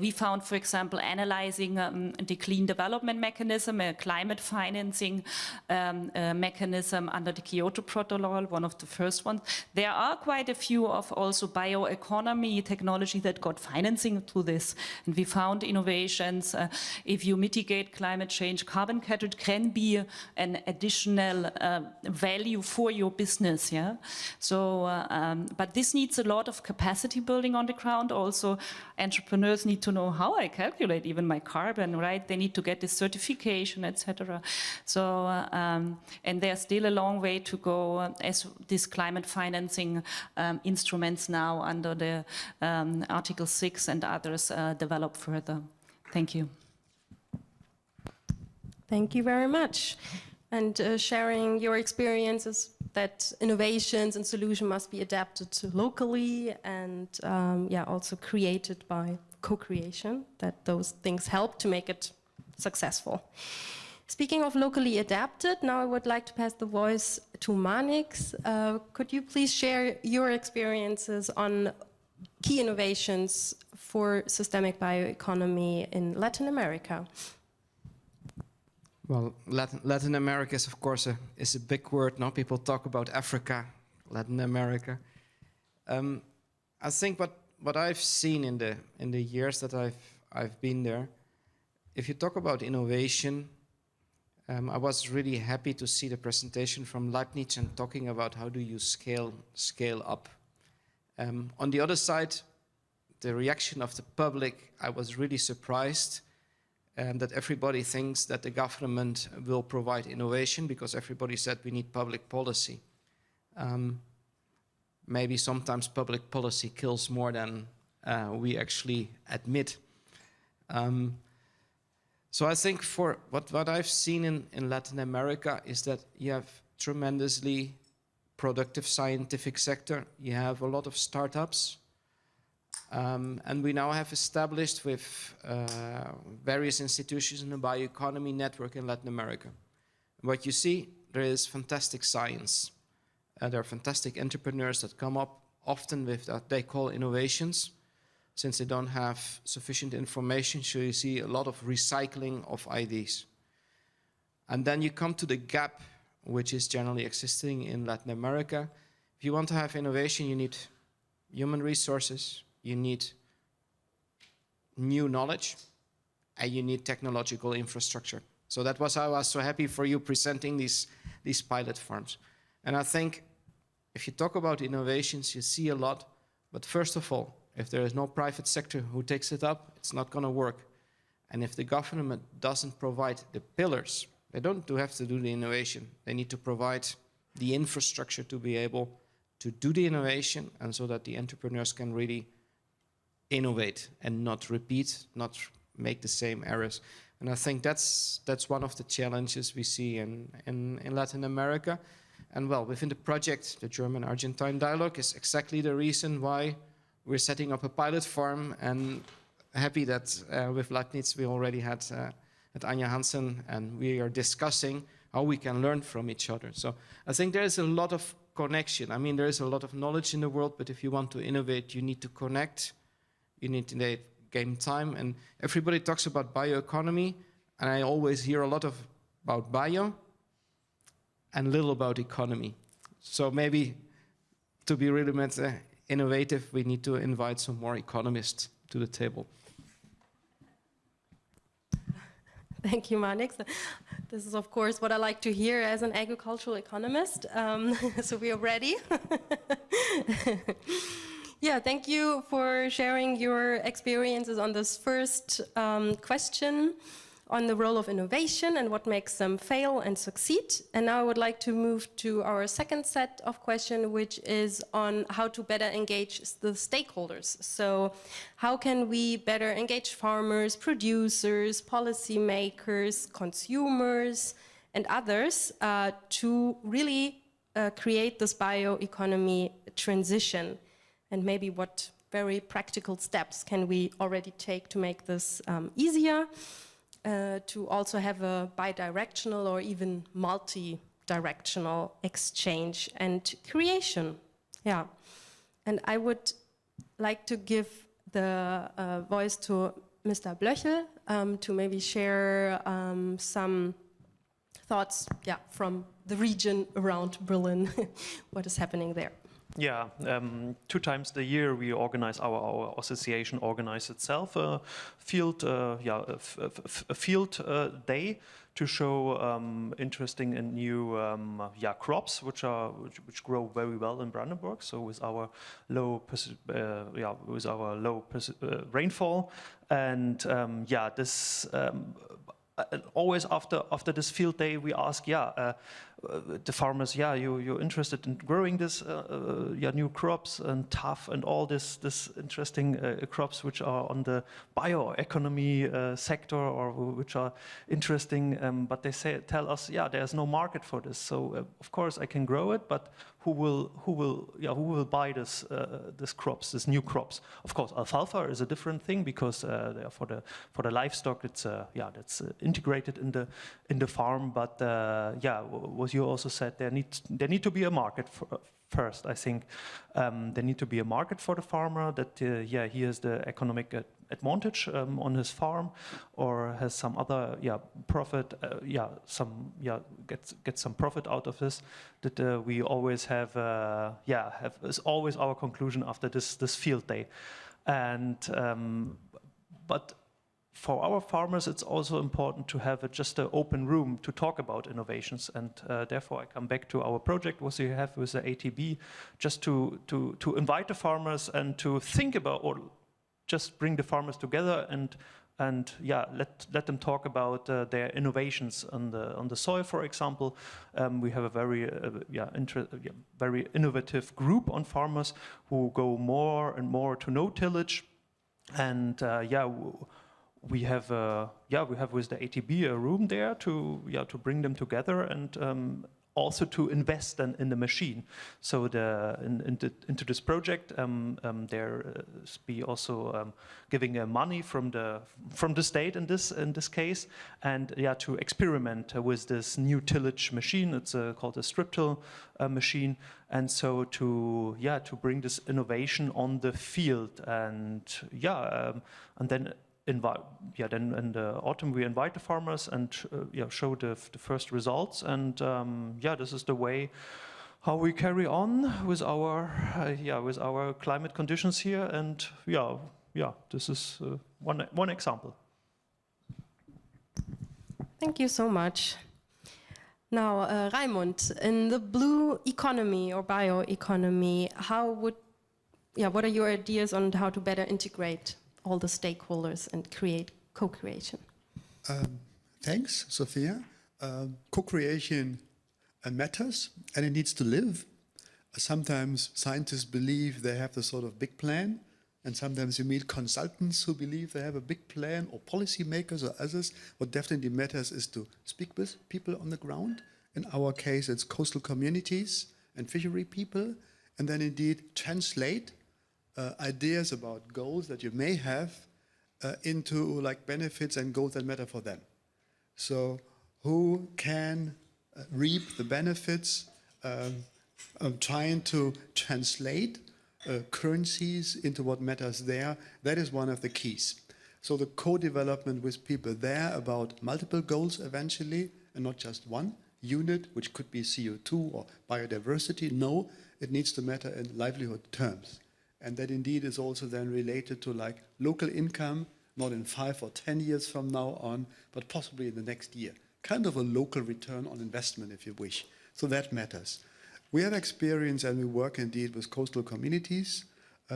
we found, for example, analyzing the clean development mechanism, a climate financing mechanism under the Kyoto Protocol, one of the first ones. There are quite a few of also bioeconomy technology that got financing through this. And we found innovations. If you mitigate climate change, carbon capture can be an additional value for your business. Yeah. So, but this needs a lot of capacity building on the ground. Also, entrepreneurs need to know how I calculate even my carbon, right? They need to get this certification, etc. So, and there's still a long way to go as these climate financing instruments now under the Article 6 and others develop further. Thank you. Thank you very much. And sharing your experiences that innovations and solutions must be adapted to locally and yeah, also created by co-creation, that those things help to make it successful. Speaking of locally adapted, now I would like to pass the voice to Marnix. Could you please share your experiences on key innovations for systemic bioeconomy in Latin America? Well, Latin America is, of course, is a big word. Now people talk about Africa, Latin America. I think what I've seen in the years that I've been there, if you talk about innovation, I was really happy to see the presentation from Leibniz and talking about how do you scale up. On the other side, the reaction of the public, I was really surprised. That everybody thinks that the government will provide innovation because everybody said we need public policy. Maybe sometimes public policy kills more than we actually admit. So I think for what I've seen in Latin America is that you have tremendously productive scientific sector. You have a lot of startups. And we now have established with various institutions in the bioeconomy network in Latin America. What you see, there is fantastic science. There are fantastic entrepreneurs that come up often with what they call innovations, since they don't have sufficient information, so you see a lot of recycling of ideas. And then you come to the gap, which is generally existing in Latin America. If you want to have innovation, you need human resources, you need new knowledge, and you need technological infrastructure. So that was why I was so happy for you presenting these pilot farms. And I think if you talk about innovations, you see a lot, but first of all, if there is no private sector who takes it up, it's not going to work. And if the government doesn't provide the pillars, they don't have to do the innovation. They need to provide the infrastructure to be able to do the innovation, and so that the entrepreneurs can really innovate and not repeat, not make the same errors. And I think that's one of the challenges we see in Latin America. And well, within the project, the German-Argentine dialogue is exactly the reason why we're setting up a pilot farm, and happy that with Leibniz we already had Anja Hansen, and we are discussing how we can learn from each other. So I think there is a lot of connection. I mean, there is a lot of knowledge in the world, but if you want to innovate, you need to connect. You need to gain time. And everybody talks about bioeconomy, and I always hear a lot about bio and little about economy. So maybe to be really innovative, we need to invite some more economists to the table. Thank you, Marnix. This is, of course, what I like to hear as an agricultural economist. So we are ready. Yeah, thank you for sharing your experiences on this first question on the role of innovation and what makes them fail and succeed. And now I would like to move to our second set of questions, which is on how to better engage the stakeholders. So how can we better engage farmers, producers, policymakers, consumers, and others to really create this bioeconomy transition? And maybe what very practical steps can we already take to make this easier? to also have a bidirectional or even multi-directional exchange and creation. Yeah, and I would like to give the voice to Mr. Blöchel to maybe share some thoughts, from the region around Berlin, what is happening there. Yeah, 2 times a year we organize our association organize itself a field day to show interesting and new crops which grow very well in Brandenburg. So with our low rainfall, and this. Always after this field day, we ask, the farmers, you're interested in growing this, new crops and tough and all this interesting crops which are on the bioeconomy sector or which are interesting, but they tell us, there's no market for this. So of course I can grow it, but who will buy this new crops? Of course, alfalfa is a different thing because for the livestock it's that's integrated in the farm. But what you also said, there need to be a market first. I think there need to be a market for the farmer that he has the economic advantage on his farm, or has some other profit, get some profit out of this. That we always have is always our conclusion after this field day, and but. For our farmers, it's also important to have just an open room to talk about innovations, and therefore I come back to our project what we have with the ATB, just to invite the farmers and to think about, or just bring the farmers together and let them talk about their innovations on the soil. For example, we have a very very innovative group on farmers who go more and more to no tillage, and we have with the ATB a room there to bring them together and also to invest in the machine. So into this project there be also giving money from the state in this case, and to experiment with this new tillage machine. It's called a strip till machine, and so to bring this innovation on the field, and then. Then in the autumn we invite the farmers and show the first results, and this is the way how we carry on with our climate conditions here, and this is one example. Thank you so much. Now, Raimund, in the blue economy or bioeconomy, what are your ideas on how to better integrate all the stakeholders and create co-creation? Thanks, Sophia. Co-creation matters, and it needs to live. Sometimes scientists believe they have the sort of big plan, and sometimes you meet consultants who believe they have a big plan, or policymakers or others. What definitely matters is to speak with people on the ground. In our case, it's coastal communities and fishery people, and then indeed translate ideas about goals that you may have into benefits and goals that matter for them. So who can reap the benefits of trying to translate currencies into what matters there? That is one of the keys. So the co-development with people there about multiple goals eventually, and not just one unit, which could be CO2 or biodiversity. No, it needs to matter in livelihood terms. And that indeed is also then related to local income, not in 5 or 10 years from now on, but possibly in the next year. Kind of a local return on investment, if you wish. So that matters. We have experience, and we work indeed with coastal communities.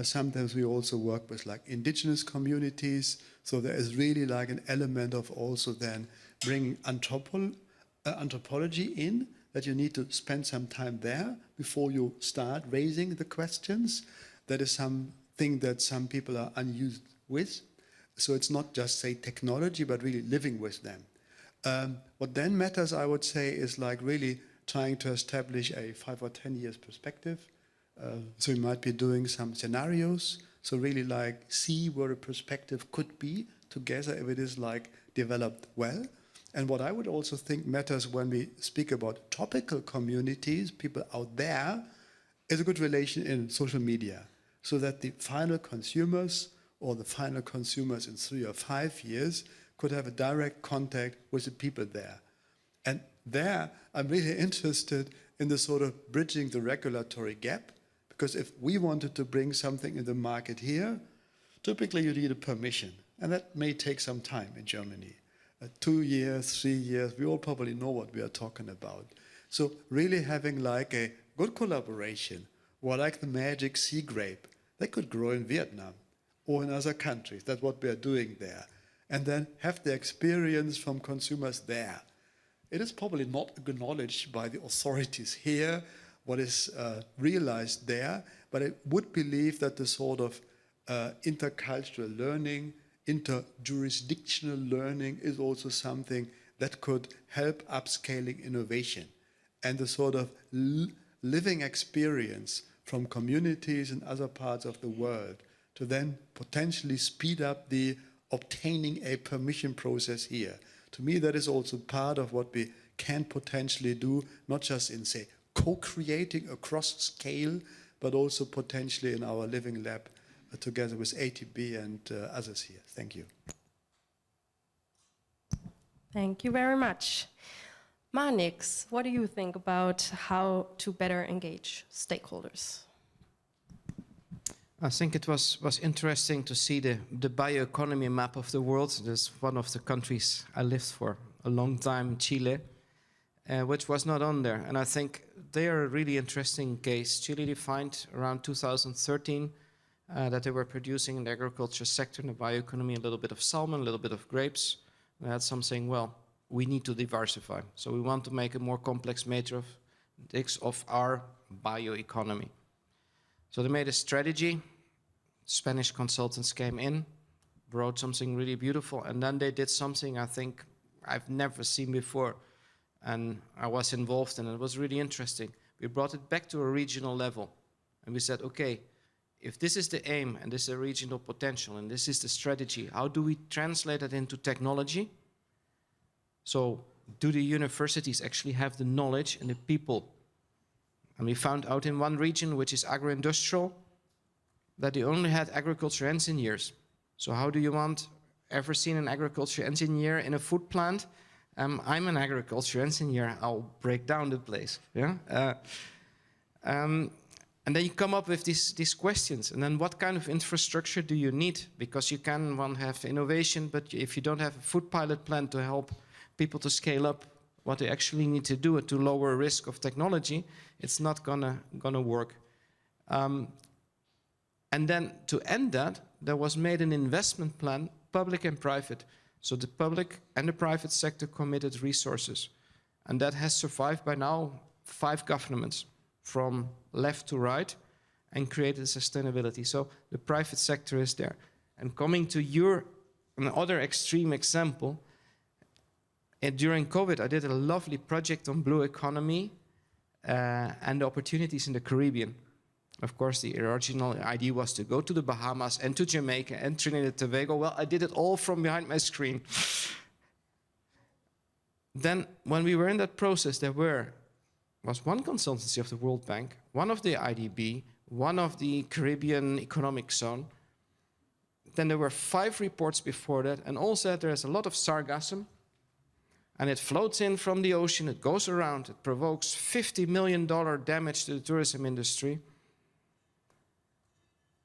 Sometimes we also work with indigenous communities. So there is really an element of also then bringing anthropology in, that you need to spend some time there before you start raising the questions. That is something that some people are unused with. So it's not just, say, technology, but really living with them. What then matters, I would say, is really trying to establish a 5 or 10 years perspective. So you might be doing some scenarios. So really see where a perspective could be together, if it is developed well. And what I would also think matters when we speak about topical communities, people out there, is a good relation in social media, so that the final consumers or the final consumers in 3 or 5 years could have a direct contact with the people there. And there, I'm really interested in the sort of bridging the regulatory gap, because if we wanted to bring something in the market here, typically you need a permission, and that may take some time in Germany. 2 years, 3 years, we all probably know what we are talking about. So really having like a good collaboration, or like the magic sea grape, that could grow in Vietnam or in other countries. That's what we are doing there. And then have the experience from consumers there. It is probably not acknowledged by the authorities here, what is realized there, but I would believe that the sort of intercultural learning, inter-jurisdictional learning is also something that could help upscaling innovation. And the sort of living experience from communities in other parts of the world to then potentially speed up the obtaining a permission process here. To me, that is also part of what we can potentially do, not just in, say, co-creating across scale, but also potentially in our living lab together with ATB and others here. Thank you. Thank you very much. Marnix, what do you think about how to better engage stakeholders? I think it was interesting to see the bioeconomy map of the world. There's one of the countries I lived for a long time, Chile, which was not on there. And I think they are a really interesting case. Chile defined around 2013 that they were producing in the agriculture sector, in the bioeconomy, a little bit of salmon, a little bit of grapes. They had some saying, well, we need to diversify. So we want to make a more complex matrix of our bioeconomy. So they made a strategy. Spanish consultants came in, wrote something really beautiful, and then they did something I think I've never seen before. And I was involved in it. It was really interesting. We brought it back to a regional level. And we said, okay, if this is the aim and this is a regional potential and this is the strategy, how do we translate it into technology? So do the universities actually have the knowledge and the people? And we found out in one region, which is agro-industrial, that they only had agriculture engineers. So how do you want, ever seen an agriculture engineer in a food plant? I'm an agriculture engineer, I'll break down the place. Yeah? And then you come up with these questions. And then what kind of infrastructure do you need? Because you can have innovation, but if you don't have a food pilot plan to help people to scale up what they actually need to do to lower risk of technology, it's not gonna work. And then to end that, there was made an investment plan, public and private. So the public and the private sector committed resources. And that has survived by now 5 governments from left to right and created sustainability. So the private sector is there. And coming to another extreme example, during COVID, I did a lovely project on bioeconomie and the opportunities in the Caribbean. Of course, the original idea was to go to the Bahamas and to Jamaica and Trinidad and Tobago. Well, I did it all from behind my screen. Then, when we were in that process, there was one consultancy of the World Bank, one of the IDB, one of the Caribbean Economic Zone. Then there were 5 reports before that, and all said there's a lot of sargassum, and it floats in from the ocean, it goes around, it provokes $50 million damage to the tourism industry.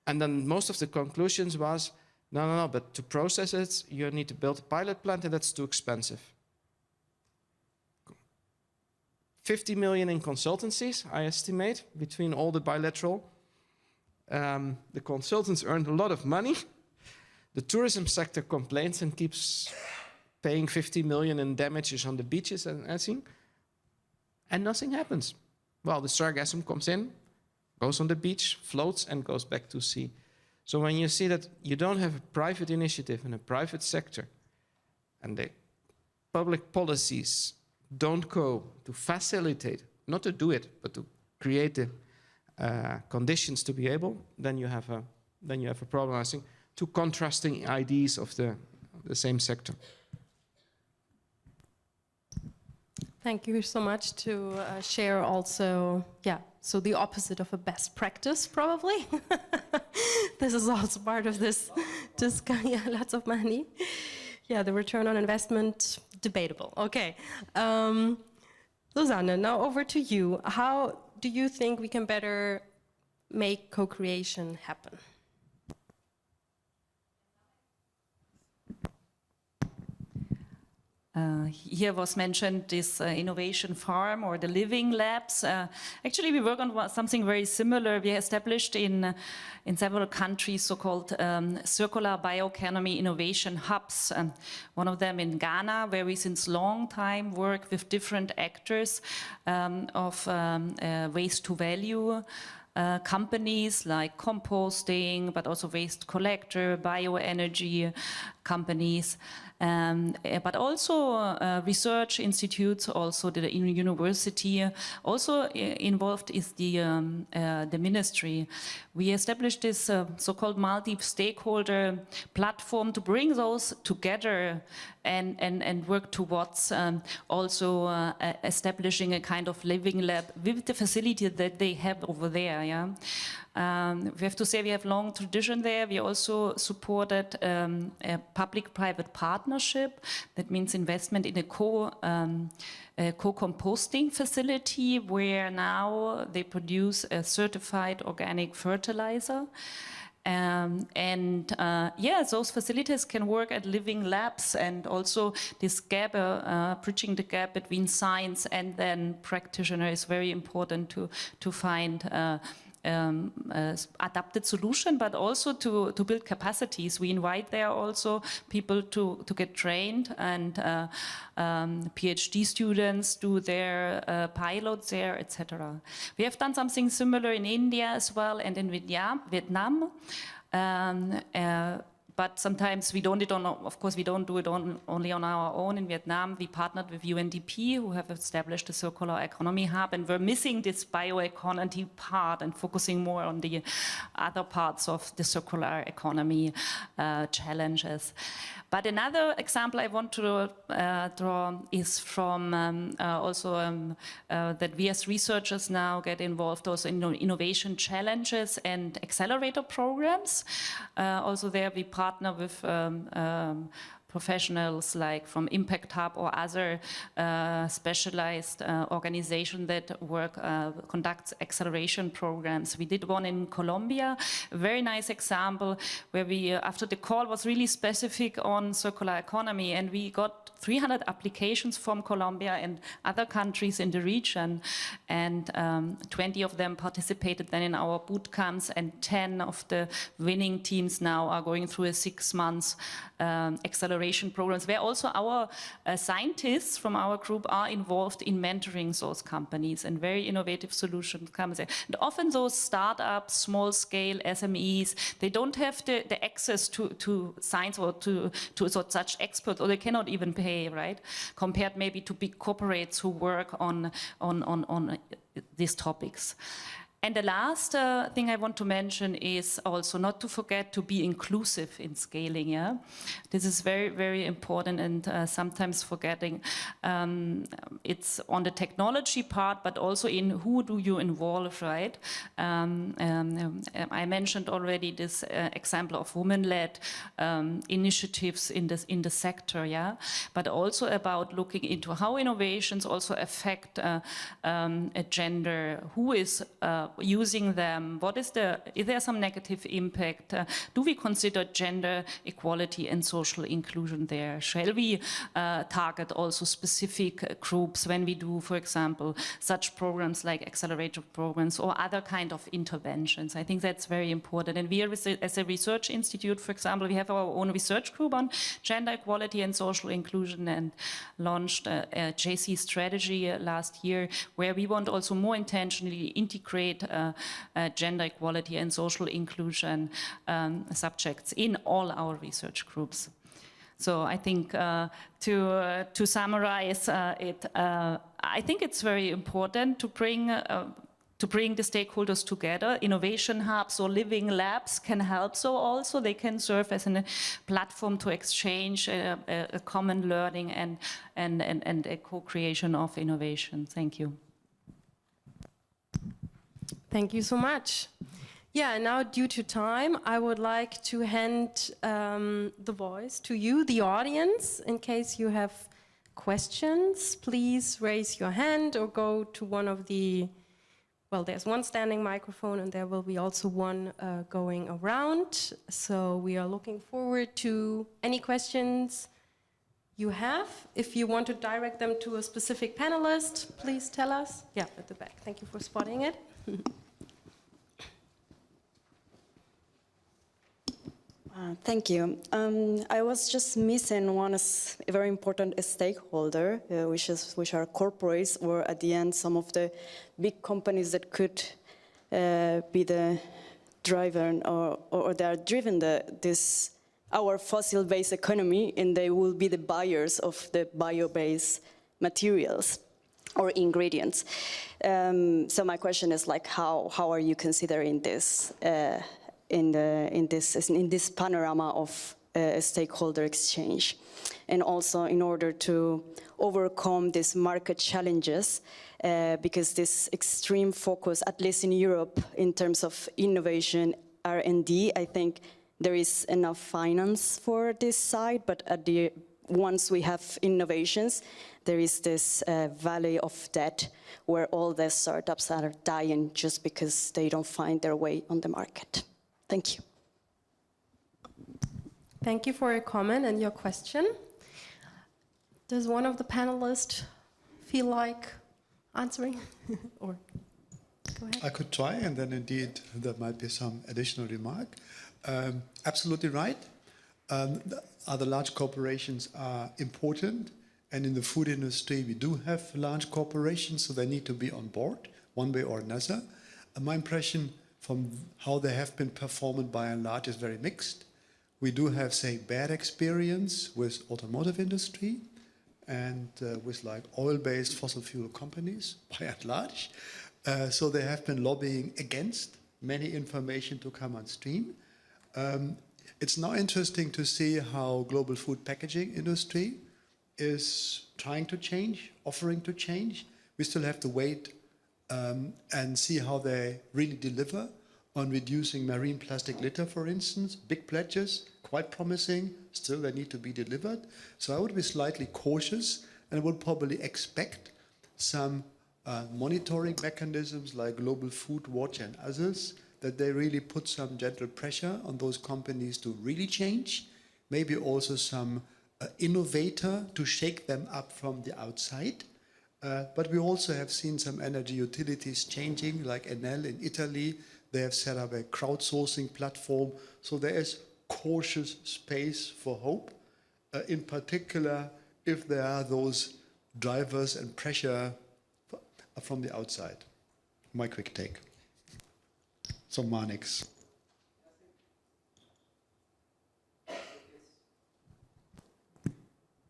And then most of the conclusions was, no, but to process it, you need to build a pilot plant, and that's too expensive. 50 million in consultancies, I estimate, between all the bilateral. The consultants earned a lot of money. The tourism sector complains and keeps paying 50 million in damages on the beaches and everything, and nothing happens. Well, the sargassum comes in, goes on the beach, floats, and goes back to sea. So when you see that you don't have a private initiative in a private sector, and the public policies don't go to facilitate, not to do it, but to create the conditions to be able, then you have a problem. I think 2 contrasting ideas of the same sector. Thank you so much to share also, so the opposite of a best practice, probably. This is also part of this discussion, lots of money. Yeah, the return on investment, debatable. Okay. Susanne, now over to you. How do you think we can better make co-creation happen? Here was mentioned this innovation farm or the living labs. Actually, we work on something very similar. We established in several countries so-called circular bioeconomy innovation hubs. One of them in Ghana, where we since long time work with different actors of waste to value. Companies like composting, but also waste collector, bioenergy companies, but also research institutes, also the university. Also involved is the ministry. We established this so-called multi-stakeholder platform to bring those together and work towards also establishing a kind of living lab with the facility that they have over there. Yeah? We have to say we have long tradition there. We also supported a public-private partnership. That means investment in a co-composting facility where now they produce a certified organic fertilizer. Those facilities can work at living labs, and also this gap, bridging the gap between science and then practitioner is very important to find adapted solution, but also to build capacities. We invite there also people to get trained, and PhD students do their pilots there, etc. We have done something similar in India as well, and in Vietnam. But sometimes we don't do it of course, we don't do it only on our own. In Vietnam, we partnered with UNDP, who have established a circular economy hub, and we're missing this bioeconomy part and focusing more on the other parts of the circular economy challenges. But another example I want to draw is from that we as researchers now get involved also in innovation challenges and accelerator programs. Also there we partner with professionals like from Impact Hub or other specialized organizations that conduct acceleration programs. We did one in Colombia, a very nice example where we, after the call was really specific on circular economy, and we got 300 applications from Colombia and other countries in the region, and 20 of them participated then in our boot camps, and 10 of the winning teams now are going through a 6 months acceleration programs, where also our scientists from our group are involved in mentoring those companies, and very innovative solutions come there. And often those startups, small scale SMEs, they don't have the access to science or to such experts, or they cannot even pay, right? Compared maybe to big corporates who work on these topics. And the last thing I want to mention is also not to forget to be inclusive in scaling. Yeah, this is very, very important, and sometimes forgetting. It's on the technology part, but also in who do you involve, right? I mentioned already this example of women-led initiatives in the sector. Yeah, but also about looking into how innovations also affect a gender. Who is using them? Is there some negative impact? Do we consider gender equality and social inclusion there? Shall we target also specific groups when we do, for example, such programs like accelerator programs or other kind of interventions? I think that's very important. And we are, as a research institute, for example, we have our own research group on gender equality and social inclusion, and launched a JC strategy last year, where we want also more intentionally integrate gender equality and social inclusion subjects in all our research groups. So I think to summarize it, I think it's very important to bring to bring the stakeholders together. Innovation hubs or living labs can help, so also they can serve as a platform to exchange a common learning and a co-creation of innovation. Thank you. Thank you so much. Yeah, and now due to time, I would like to hand the voice to you, the audience. In case you have questions, please raise your hand or go to one of the, well, there's one standing microphone and there will be also one going around. So we are looking forward to any questions you have. If you want to direct them to a specific panelist, please tell us. Yeah, at the back. Thank you for spotting it. Thank you. I was just missing one very important stakeholder, which are corporates, or at the end some of the big companies that could be the driver, or they are driven our fossil-based economy, and they will be the buyers of the bio-based materials or ingredients. So my question is, like, how are you considering this? In this panorama of stakeholder exchange, and also in order to overcome these market challenges, because this extreme focus, at least in Europe, in terms of innovation, R&D, I think there is enough finance for this side, but once we have innovations, there is this valley of debt where all the startups are dying just because they don't find their way on the market. Thank you. Thank you for your comment and your question. Does one of the panelists feel like answering? Or go ahead. I could try, and then indeed there might be some additional remark. Absolutely right. Other large corporations are important, and in the food industry we do have large corporations, so they need to be on board one way or another. My impression from how they have been performed by and large is very mixed. We do have, say, bad experience with automotive industry and with like oil-based fossil fuel companies by and large. So they have been lobbying against many information to come on stream. It's now interesting to see how global food packaging industry is trying to change, offering to change. We still have to wait and see how they really deliver on reducing marine plastic litter, for instance. Big pledges, quite promising, still they need to be delivered. So I would be slightly cautious and would probably expect some monitoring mechanisms like Global Food Watch and others, that they really put some gentle pressure on those companies to really change. Maybe also some innovator to shake them up from the outside. But we also have seen some energy utilities changing, like Enel in Italy. They have set up a crowdsourcing platform. So there is cautious space for hope, in particular if there are those drivers and pressure from the outside. My quick take. So Marnix.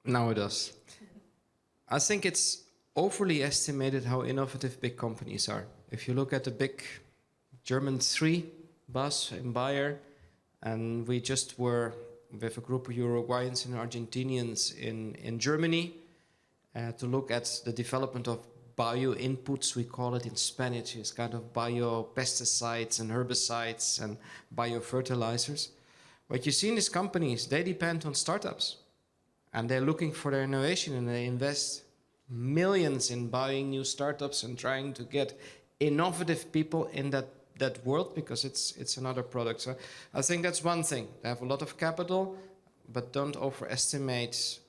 Now it does. I think it's overly estimated how innovative big companies are. If you look at the big German 3, BAS and Bayer, and we just were with a group of Uruguayans and Argentinians in Germany to look at the development of bio inputs, we call it in Spanish. It's kind of bio pesticides and herbicides and biofertilizers. What you see in these companies, they depend on startups, and they're looking for their innovation, and they invest millions in buying new startups and trying to get innovative people in that world, because it's another product. So I think that's one thing. They have a lot of capital, but don't overestimate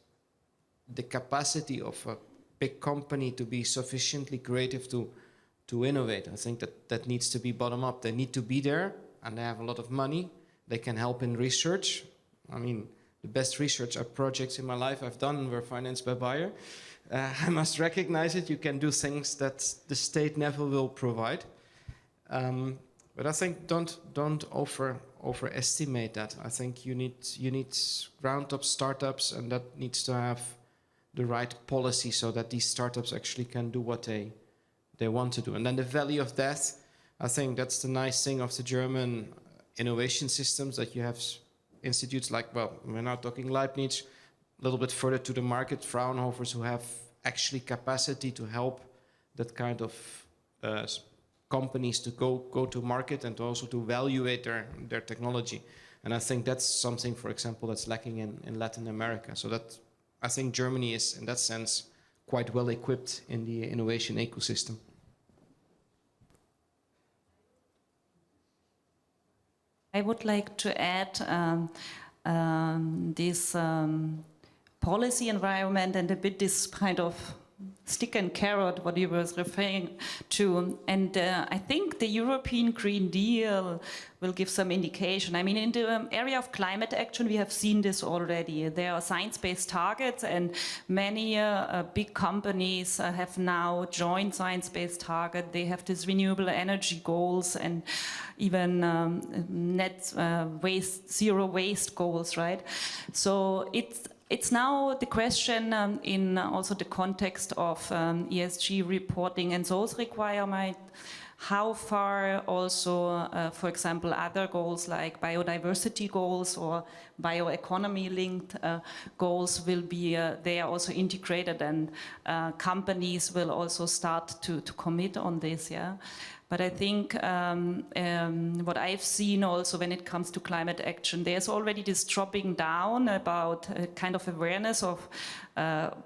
the capacity of a big company to be sufficiently creative to innovate. I think that needs to be bottom up. They need to be there, and they have a lot of money. They can help in research. I mean, the best research projects in my life I've done were financed by Bayer. I must recognize it. You can do things that the state never will provide. But I think don't overestimate that. I think you need ground-up startups, and that needs to have the right policy so that these startups actually can do what they want to do. And then the valley of death, I think that's the nice thing of the German innovation systems, that you have institutes like, well, we're now talking Leibniz, a little bit further to the market, Fraunhofers, who have actually capacity to help that kind of companies to go to market and also to evaluate their technology. And I think that's something, for example, that's lacking in Latin America. So that I think Germany is, in that sense, quite well equipped in the innovation ecosystem. I would like to add this policy environment and a bit this kind of stick and carrot, what you were referring to. And I think the European Green Deal will give some indication. I mean, in the area of climate action, we have seen this already. There are science-based targets, and many big companies have now joined science-based targets. They have these renewable energy goals and even net waste, zero waste goals, right? So it's now the question in also the context of ESG reporting and those requirements, how far also, for example, other goals like biodiversity goals or bioeconomy linked goals will be they are also integrated, and companies will also start to commit on this, yeah. But I think what I've seen also when it comes to climate action, there's already this dropping down about a kind of awareness of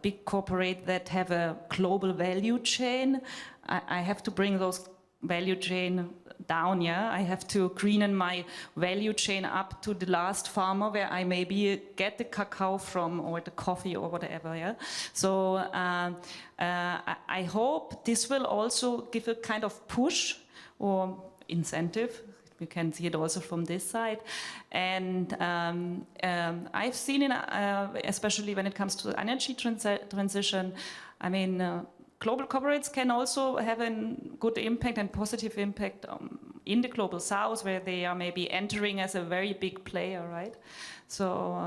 big corporates that have a global value chain. I have to bring those value chain down, yeah. I have to greenen my value chain up to the last farmer where I maybe get the cacao from, or the coffee or whatever, yeah. So I hope this will also give a kind of push or incentive. We can see it also from this side. And I've seen, especially when it comes to energy transition, I mean, global corporates can also have a good impact and positive impact in the global south, where they are maybe entering as a very big player, right? So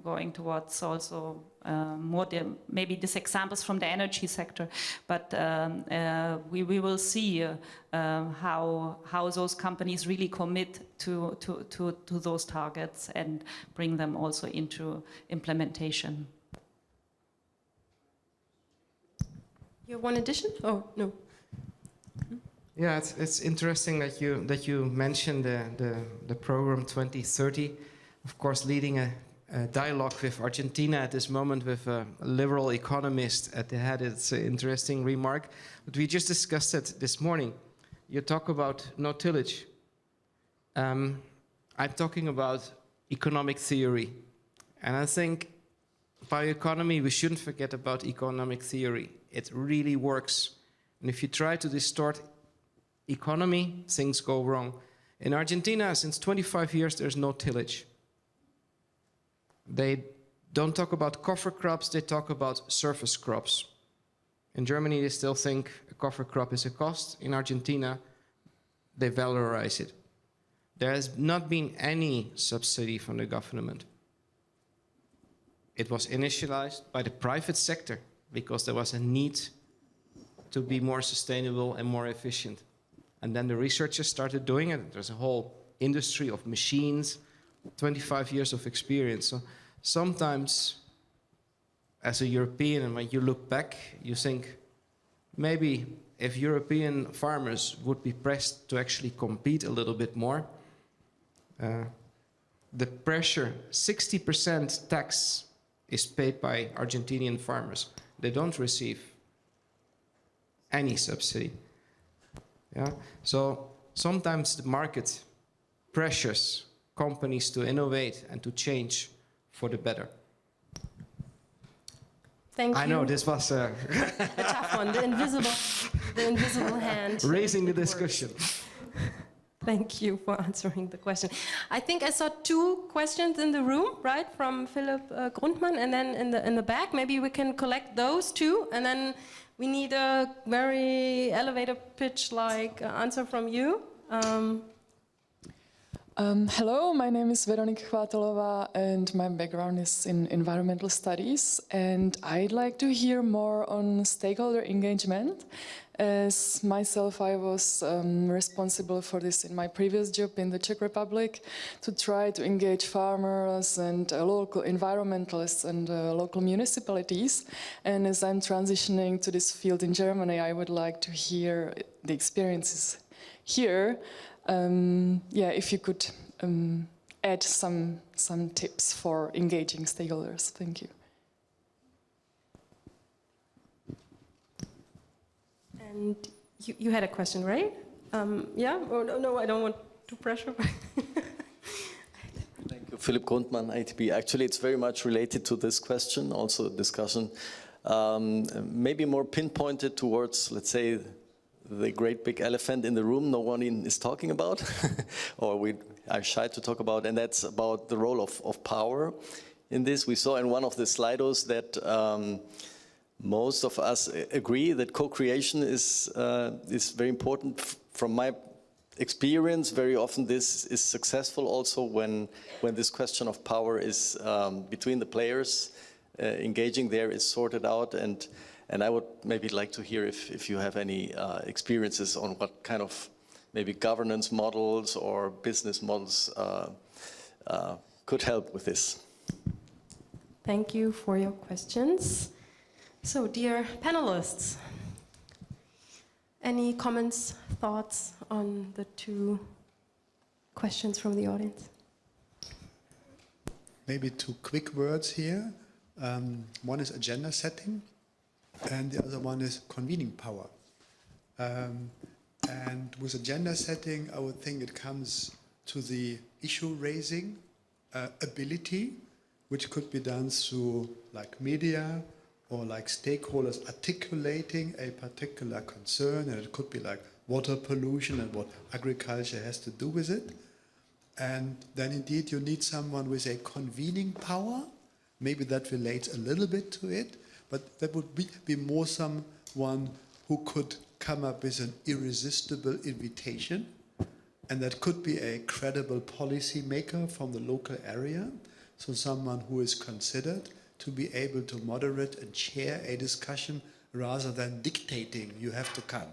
going towards also more maybe these examples from the energy sector, but we will see how those companies really commit to those targets and bring them also into implementation. You have one addition? Oh, no. Yeah, it's interesting that you mentioned the program 2030. Of course, leading a dialogue with Argentina at this moment with a liberal economist at the head. It's an interesting remark. But we just discussed it this morning. You talk about no tillage. I'm talking about economic theory. And I think bioeconomy, we shouldn't forget about economic theory. It really works. And if you try to distort economy, things go wrong. In Argentina, since 25 years, there's no tillage. They don't talk about cover crops, they talk about surface crops. In Germany, they still think a cover crop is a cost. In Argentina, they valorize it. There has not been any subsidy from the government. It was initialized by the private sector because there was a need to be more sustainable and more efficient. And then the researchers started doing it. There's a whole industry of machines, 25 years of experience. So sometimes, as a European, and when you look back, you think, maybe if European farmers would be pressed to actually compete a little bit more, the pressure, 60% tax is paid by Argentinian farmers. They don't receive any subsidy. Yeah? So sometimes the market pressures companies to innovate and to change for the better. Thank you. I know this was a tough one, the invisible hand. Raising the discussion. Thank you for answering the question. I think I saw two questions in the room, right, from Philipp Grundmann, and then in the back. Maybe we can collect those two, and then we need a very elevator pitch-like answer from you. Hello, my name is Veronika Chvátalová and my background is in environmental studies, and I'd like to hear more on stakeholder engagement. As myself, I was responsible for this in my previous job in the Czech Republic, to try to engage farmers and local environmentalists and local municipalities. And as I'm transitioning to this field in Germany, I would like to hear the experiences here. If you could add some tips for engaging stakeholders. Thank you. And you had a question, right? Yeah? Oh, no, I don't want to pressure. Thank you. Philipp Grundmann, ITB. Actually, it's very much related to this question, also a discussion. Maybe more pinpointed towards, let's say, the great big elephant in the room no one is talking about, or we are shy to talk about, and that's about the role of power in this. We saw in one of the Slidos that most of us agree that co-creation is very important. From my experience, very often this is successful also when this question of power is between the players, engaging there is sorted out, and I would maybe like to hear if you have any experiences on what kind of maybe governance models or business models could help with this. Thank you for your questions. So, dear panelists, any comments, thoughts on the two questions from the audience? Maybe two quick words here. One is agenda setting, and the other one is convening power. And with agenda setting, I would think it comes to the issue raising ability, which could be done through like media or like stakeholders articulating a particular concern, and it could be like water pollution and what agriculture has to do with it. And then indeed you need someone with a convening power. Maybe that relates a little bit to it, but that would be more someone who could come up with an irresistible invitation, and that could be a credible policy maker from the local area, so someone who is considered to be able to moderate and chair a discussion rather than dictating, you have to come.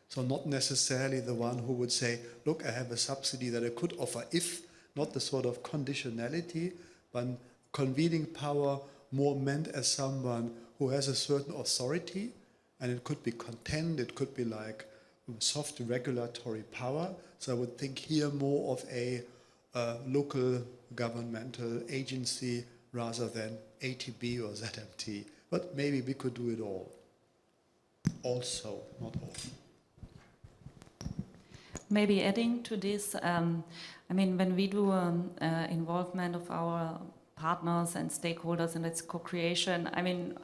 So not necessarily the one who would say, look, I have a subsidy that I could offer if, not the sort of conditionality, but convening power more meant as someone who has a certain authority, and it could be content, it could be like soft regulatory power. So I would think here more of a local governmental agency rather than ATB or ZMT. But maybe we could do it all. Also, not all. Maybe adding to this, I mean, when we do involvement of our partners and stakeholders and its co-creation, I mean,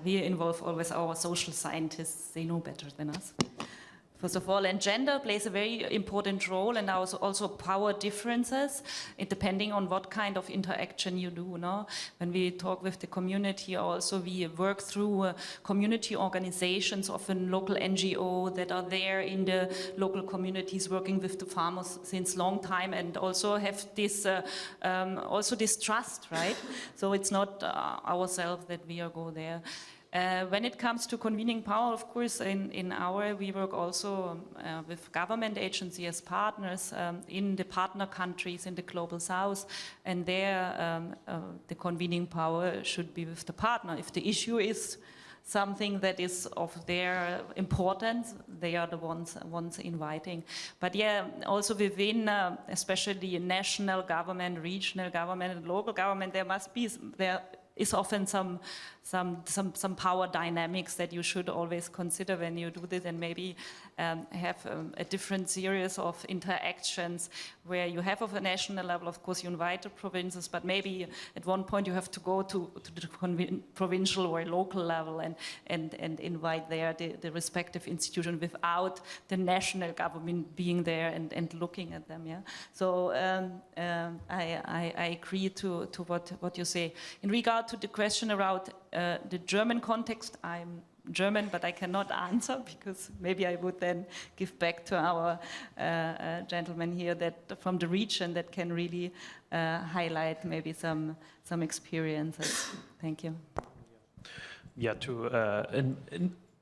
we involve always our social scientists. They know better than us. First of all, and gender plays a very important role, and also power differences, depending on what kind of interaction you do. No? When we talk with the community, also we work through community organizations, often local NGO that are there in the local communities, working with the farmers since long time, and also have this this trust, right? So it's not ourselves that we go there. When it comes to convening power, of course, we work also with government agencies as partners in the partner countries in the global south, and there the convening power should be with the partner. If the issue is something that is of their importance, they are the ones inviting. But yeah, also within, especially national government, regional government, and local government, there is often some power dynamics that you should always consider when you do this, and maybe have a different series of interactions where you have, of a national level, of course, you invite the provinces, but maybe at one point you have to go to the provincial or local level and invite there the respective institution without the national government being there and looking at them. Yeah. So I agree to what you say. In regard to the question around the German context, I'm German, but I cannot answer because maybe I would then give back to our gentleman here that from the region that can really highlight maybe some experiences. Thank you. Yeah,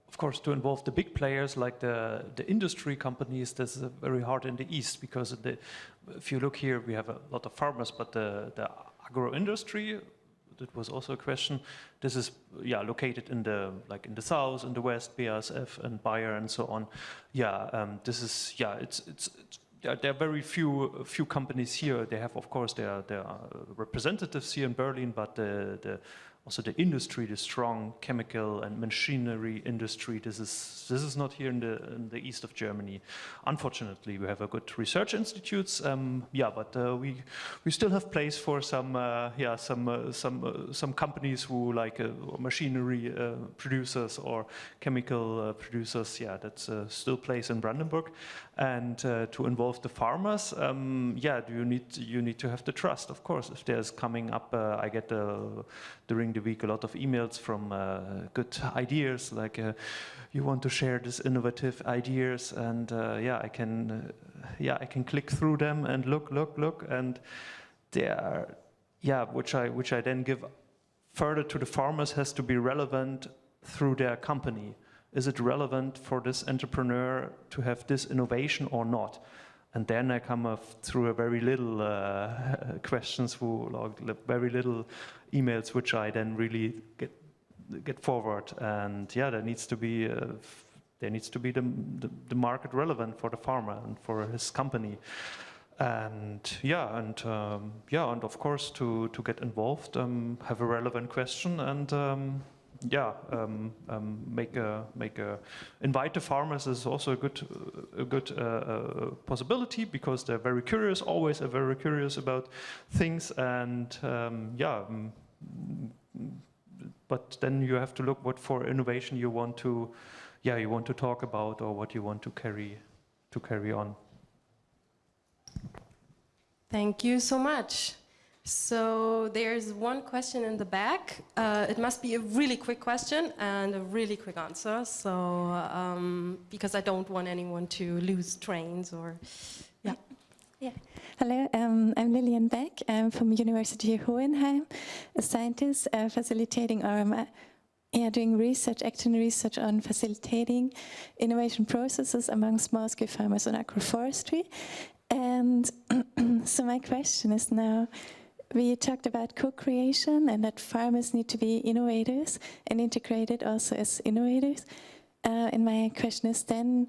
of course, to involve the big players like the industry companies, this is very hard in the East because if you look here, we have a lot of farmers, but the agro-industry, that was also a question. This is located in the south, in the west, BASF and Bayer and so on. This is there are very few companies here. They have, of course, their representatives here in Berlin, but also the industry, the strong chemical and machinery industry, this is not here in the east of Germany. Unfortunately, we have a good research institutes, but we still have place for some companies who like machinery producers or chemical producers. Yeah, that's still place in Brandenburg. And to involve the farmers, you need to have the trust, of course. If there's coming up, I get during the week a lot of emails from good ideas, like you want to share these innovative ideas, and I can click through them and look, and they are which I then give further to the farmers has to be relevant through their company. Is it relevant for this entrepreneur to have this innovation or not? And then I come up through a very little questions, very little emails, which I then really get forward. And there needs to be the market relevant for the farmer and for his company. And and of course to get involved, have a relevant question and. Invite the farmers is also a good possibility because they're very curious, always are very curious about things, and but then you have to look what for innovation you want to talk about or what you want to carry on. Thank you so much. So there's one question in the back. It must be a really quick question and a really quick answer. So because I don't want anyone to lose trains or Yeah. Hello, I'm Lillian Beck. I'm from University of Hohenheim, a scientist facilitating or doing research, acting research on facilitating innovation processes among small-scale farmers on agroforestry. And so my question is now, we talked about co-creation and that farmers need to be innovators and integrated also as innovators. And my question is then,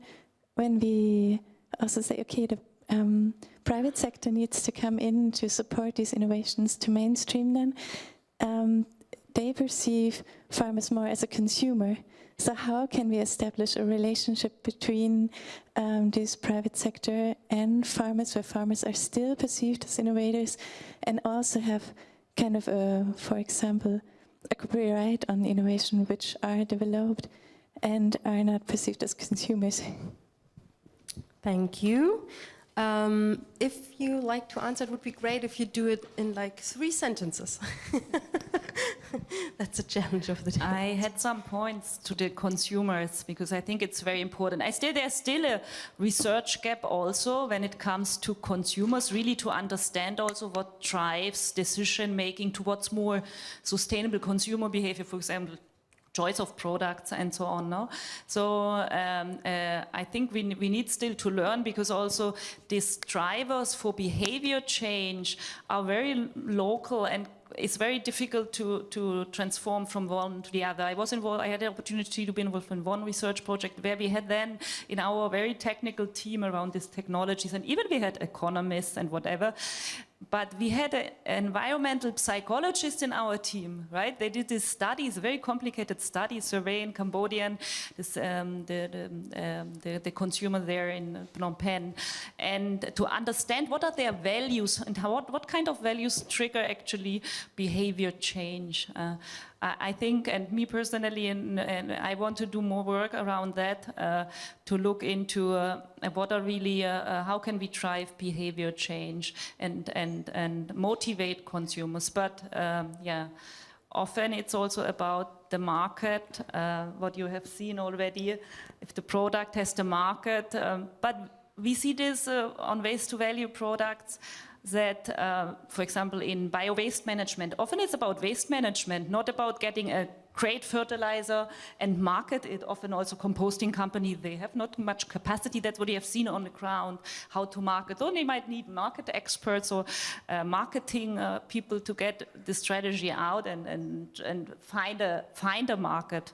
when we also say, okay, the private sector needs to come in to support these innovations, to mainstream them, they perceive farmers more as a consumer. So how can we establish a relationship between this private sector and farmers, where farmers are still perceived as innovators and also have kind of, for example, a copyright on innovation which are developed and are not perceived as consumers? Thank you. If you like to answer, it would be great if you do it in like 3 sentences. That's a challenge of the day. I had some points to the consumers because I think it's very important. There's still a research gap also when it comes to consumers, really to understand also what drives decision making towards more sustainable consumer behavior, for example, choice of products and so on. No? So I think we need still to learn, because also these drivers for behavior change are very local and it's very difficult to transform from one to the other. I had the opportunity to be involved in one research project where we had then in our very technical team around these technologies, and even we had economists and whatever, but we had an environmental psychologist in our team, right? They did these studies, very complicated study survey in Cambodia, the consumer there in Phnom Penh, and to understand what are their values and what kind of values trigger actually behavior change. I think, and me personally, and I want to do more work around that, to look into what are really, how can we drive behavior change and motivate consumers. But often it's also about the market, what you have seen already, if the product has the market. But we see this on waste-to-value products that, for example, in bio-waste management, often it's about waste management, not about getting a great fertilizer and market it. Often also composting company, they have not much capacity. That's what you have seen on the ground, how to market. Or they might need market experts or marketing people to get the strategy out and find a market.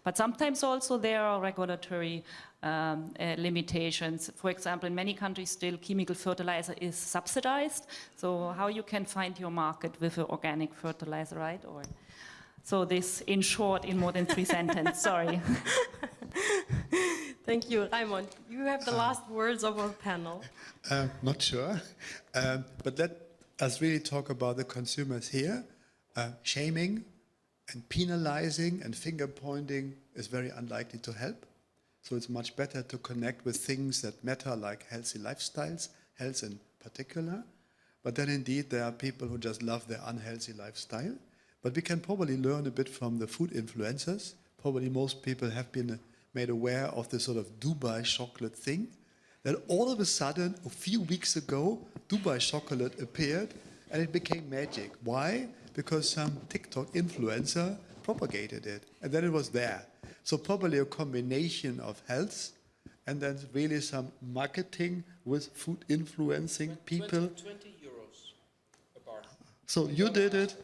But sometimes also there are regulatory limitations. For example, in many countries still chemical fertilizer is subsidized. So how you can find your market with an organic fertilizer, right? Or so this in short, in more than 3 sentences, sorry. Thank you. Raimund, you have the last words of our panel. Not sure, but let us really talk about the consumers here. Shaming and penalizing and finger pointing is very unlikely to help. So it's much better to connect with things that matter, like healthy lifestyles, health in particular. But then indeed there are people who just love their unhealthy lifestyle. But we can probably learn a bit from the food influencers. Probably most people have been made aware of this sort of Dubai chocolate thing. Then all of a sudden, a few weeks ago, Dubai chocolate appeared and it became magic. Why? Because some TikTok influencer propagated it. And then it was there. So probably a combination of health and then really some marketing with food influencing people. 20 euros a bar. So you did it.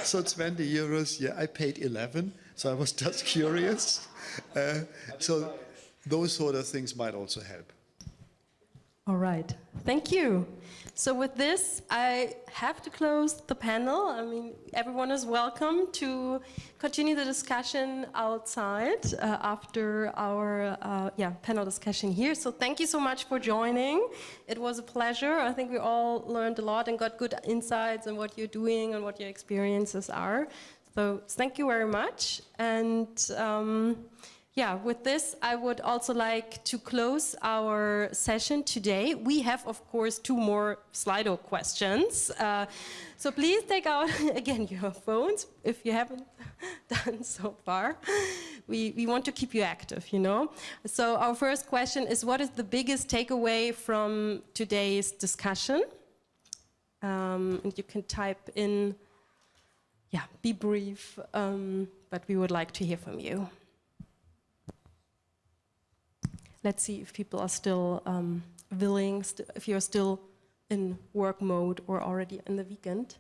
So 20 euros, yeah, I paid 11. So I was just curious. So those sort of things might also help. All right, thank you. So with this, I have to close the panel. I mean, everyone is welcome to continue the discussion outside after our panel discussion here. So thank you so much for joining. It was a pleasure. I think we all learned a lot and got good insights on what you're doing and what your experiences are. So thank you very much. And with this, I would also like to close our session today. We have, of course, 2 more Slido questions. So please take out, again, your phones, if you haven't done so far. We want to keep you active, you know. So our first question is, what is the biggest takeaway from today's discussion? And you can type in, be brief, but we would like to hear from you. Let's see if people are still willing, if you're still in work mode or already in the weekend.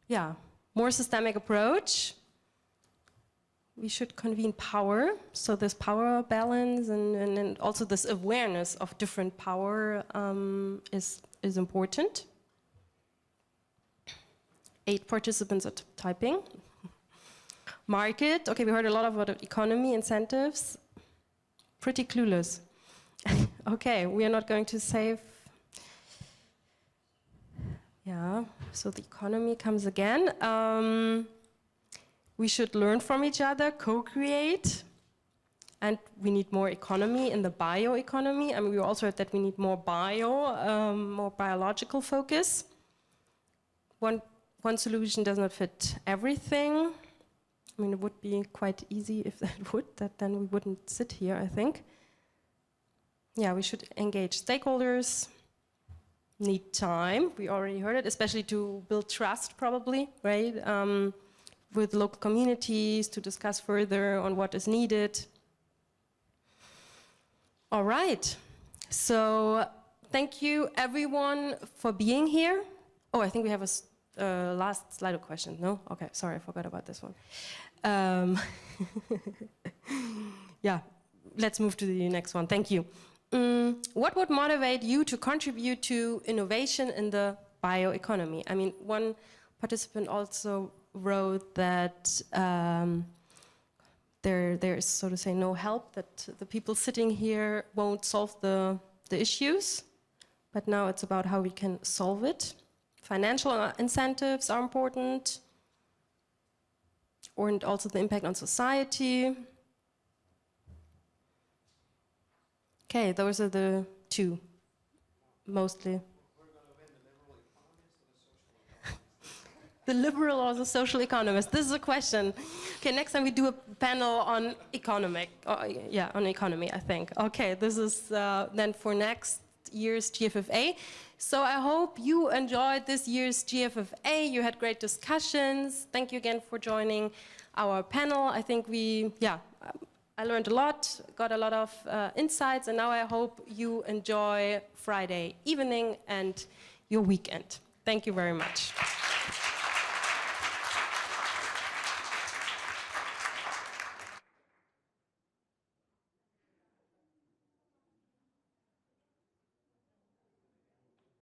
Yeah, more systemic approach. We should convene power, so this power balance and also this awareness of different power is important. 8 participants are typing. Market, okay, we heard a lot about economy, incentives. Pretty clueless. Okay, we are not going to save. Yeah, so the economy comes again. We should learn from each other, co-create. And we need more economy in the bioeconomy. I mean, we also heard that we need more more biological focus. One solution does not fit everything. I mean, it would be quite easy if that would, then we wouldn't sit here, I think. Yeah, we should engage stakeholders, need time, we already heard it, especially to build trust probably, right? With local communities to discuss further on what is needed. All right, so thank you everyone for being here. Oh, I think we have a last Slido question, no? Okay, sorry, I forgot about this one. Let's move to the next one, thank you. What would motivate you to contribute to innovation in the bioeconomy? I mean, one participant also wrote that there is, so to say, no help, that the people sitting here won't solve the issues, but now it's about how we can solve it. Financial incentives are important, and also the impact on society. Okay, those are the 2, mostly. We're going The liberal or the social economist? This is a question. Okay, next time we do a panel on economy, I think. Okay, this is then for next year's GFFA. So I hope you enjoyed this year's GFFA. You had great discussions. Thank you again for joining our panel. I think I learned a lot, got a lot of insights, and now I hope you enjoy Friday evening and your weekend. Thank you very much.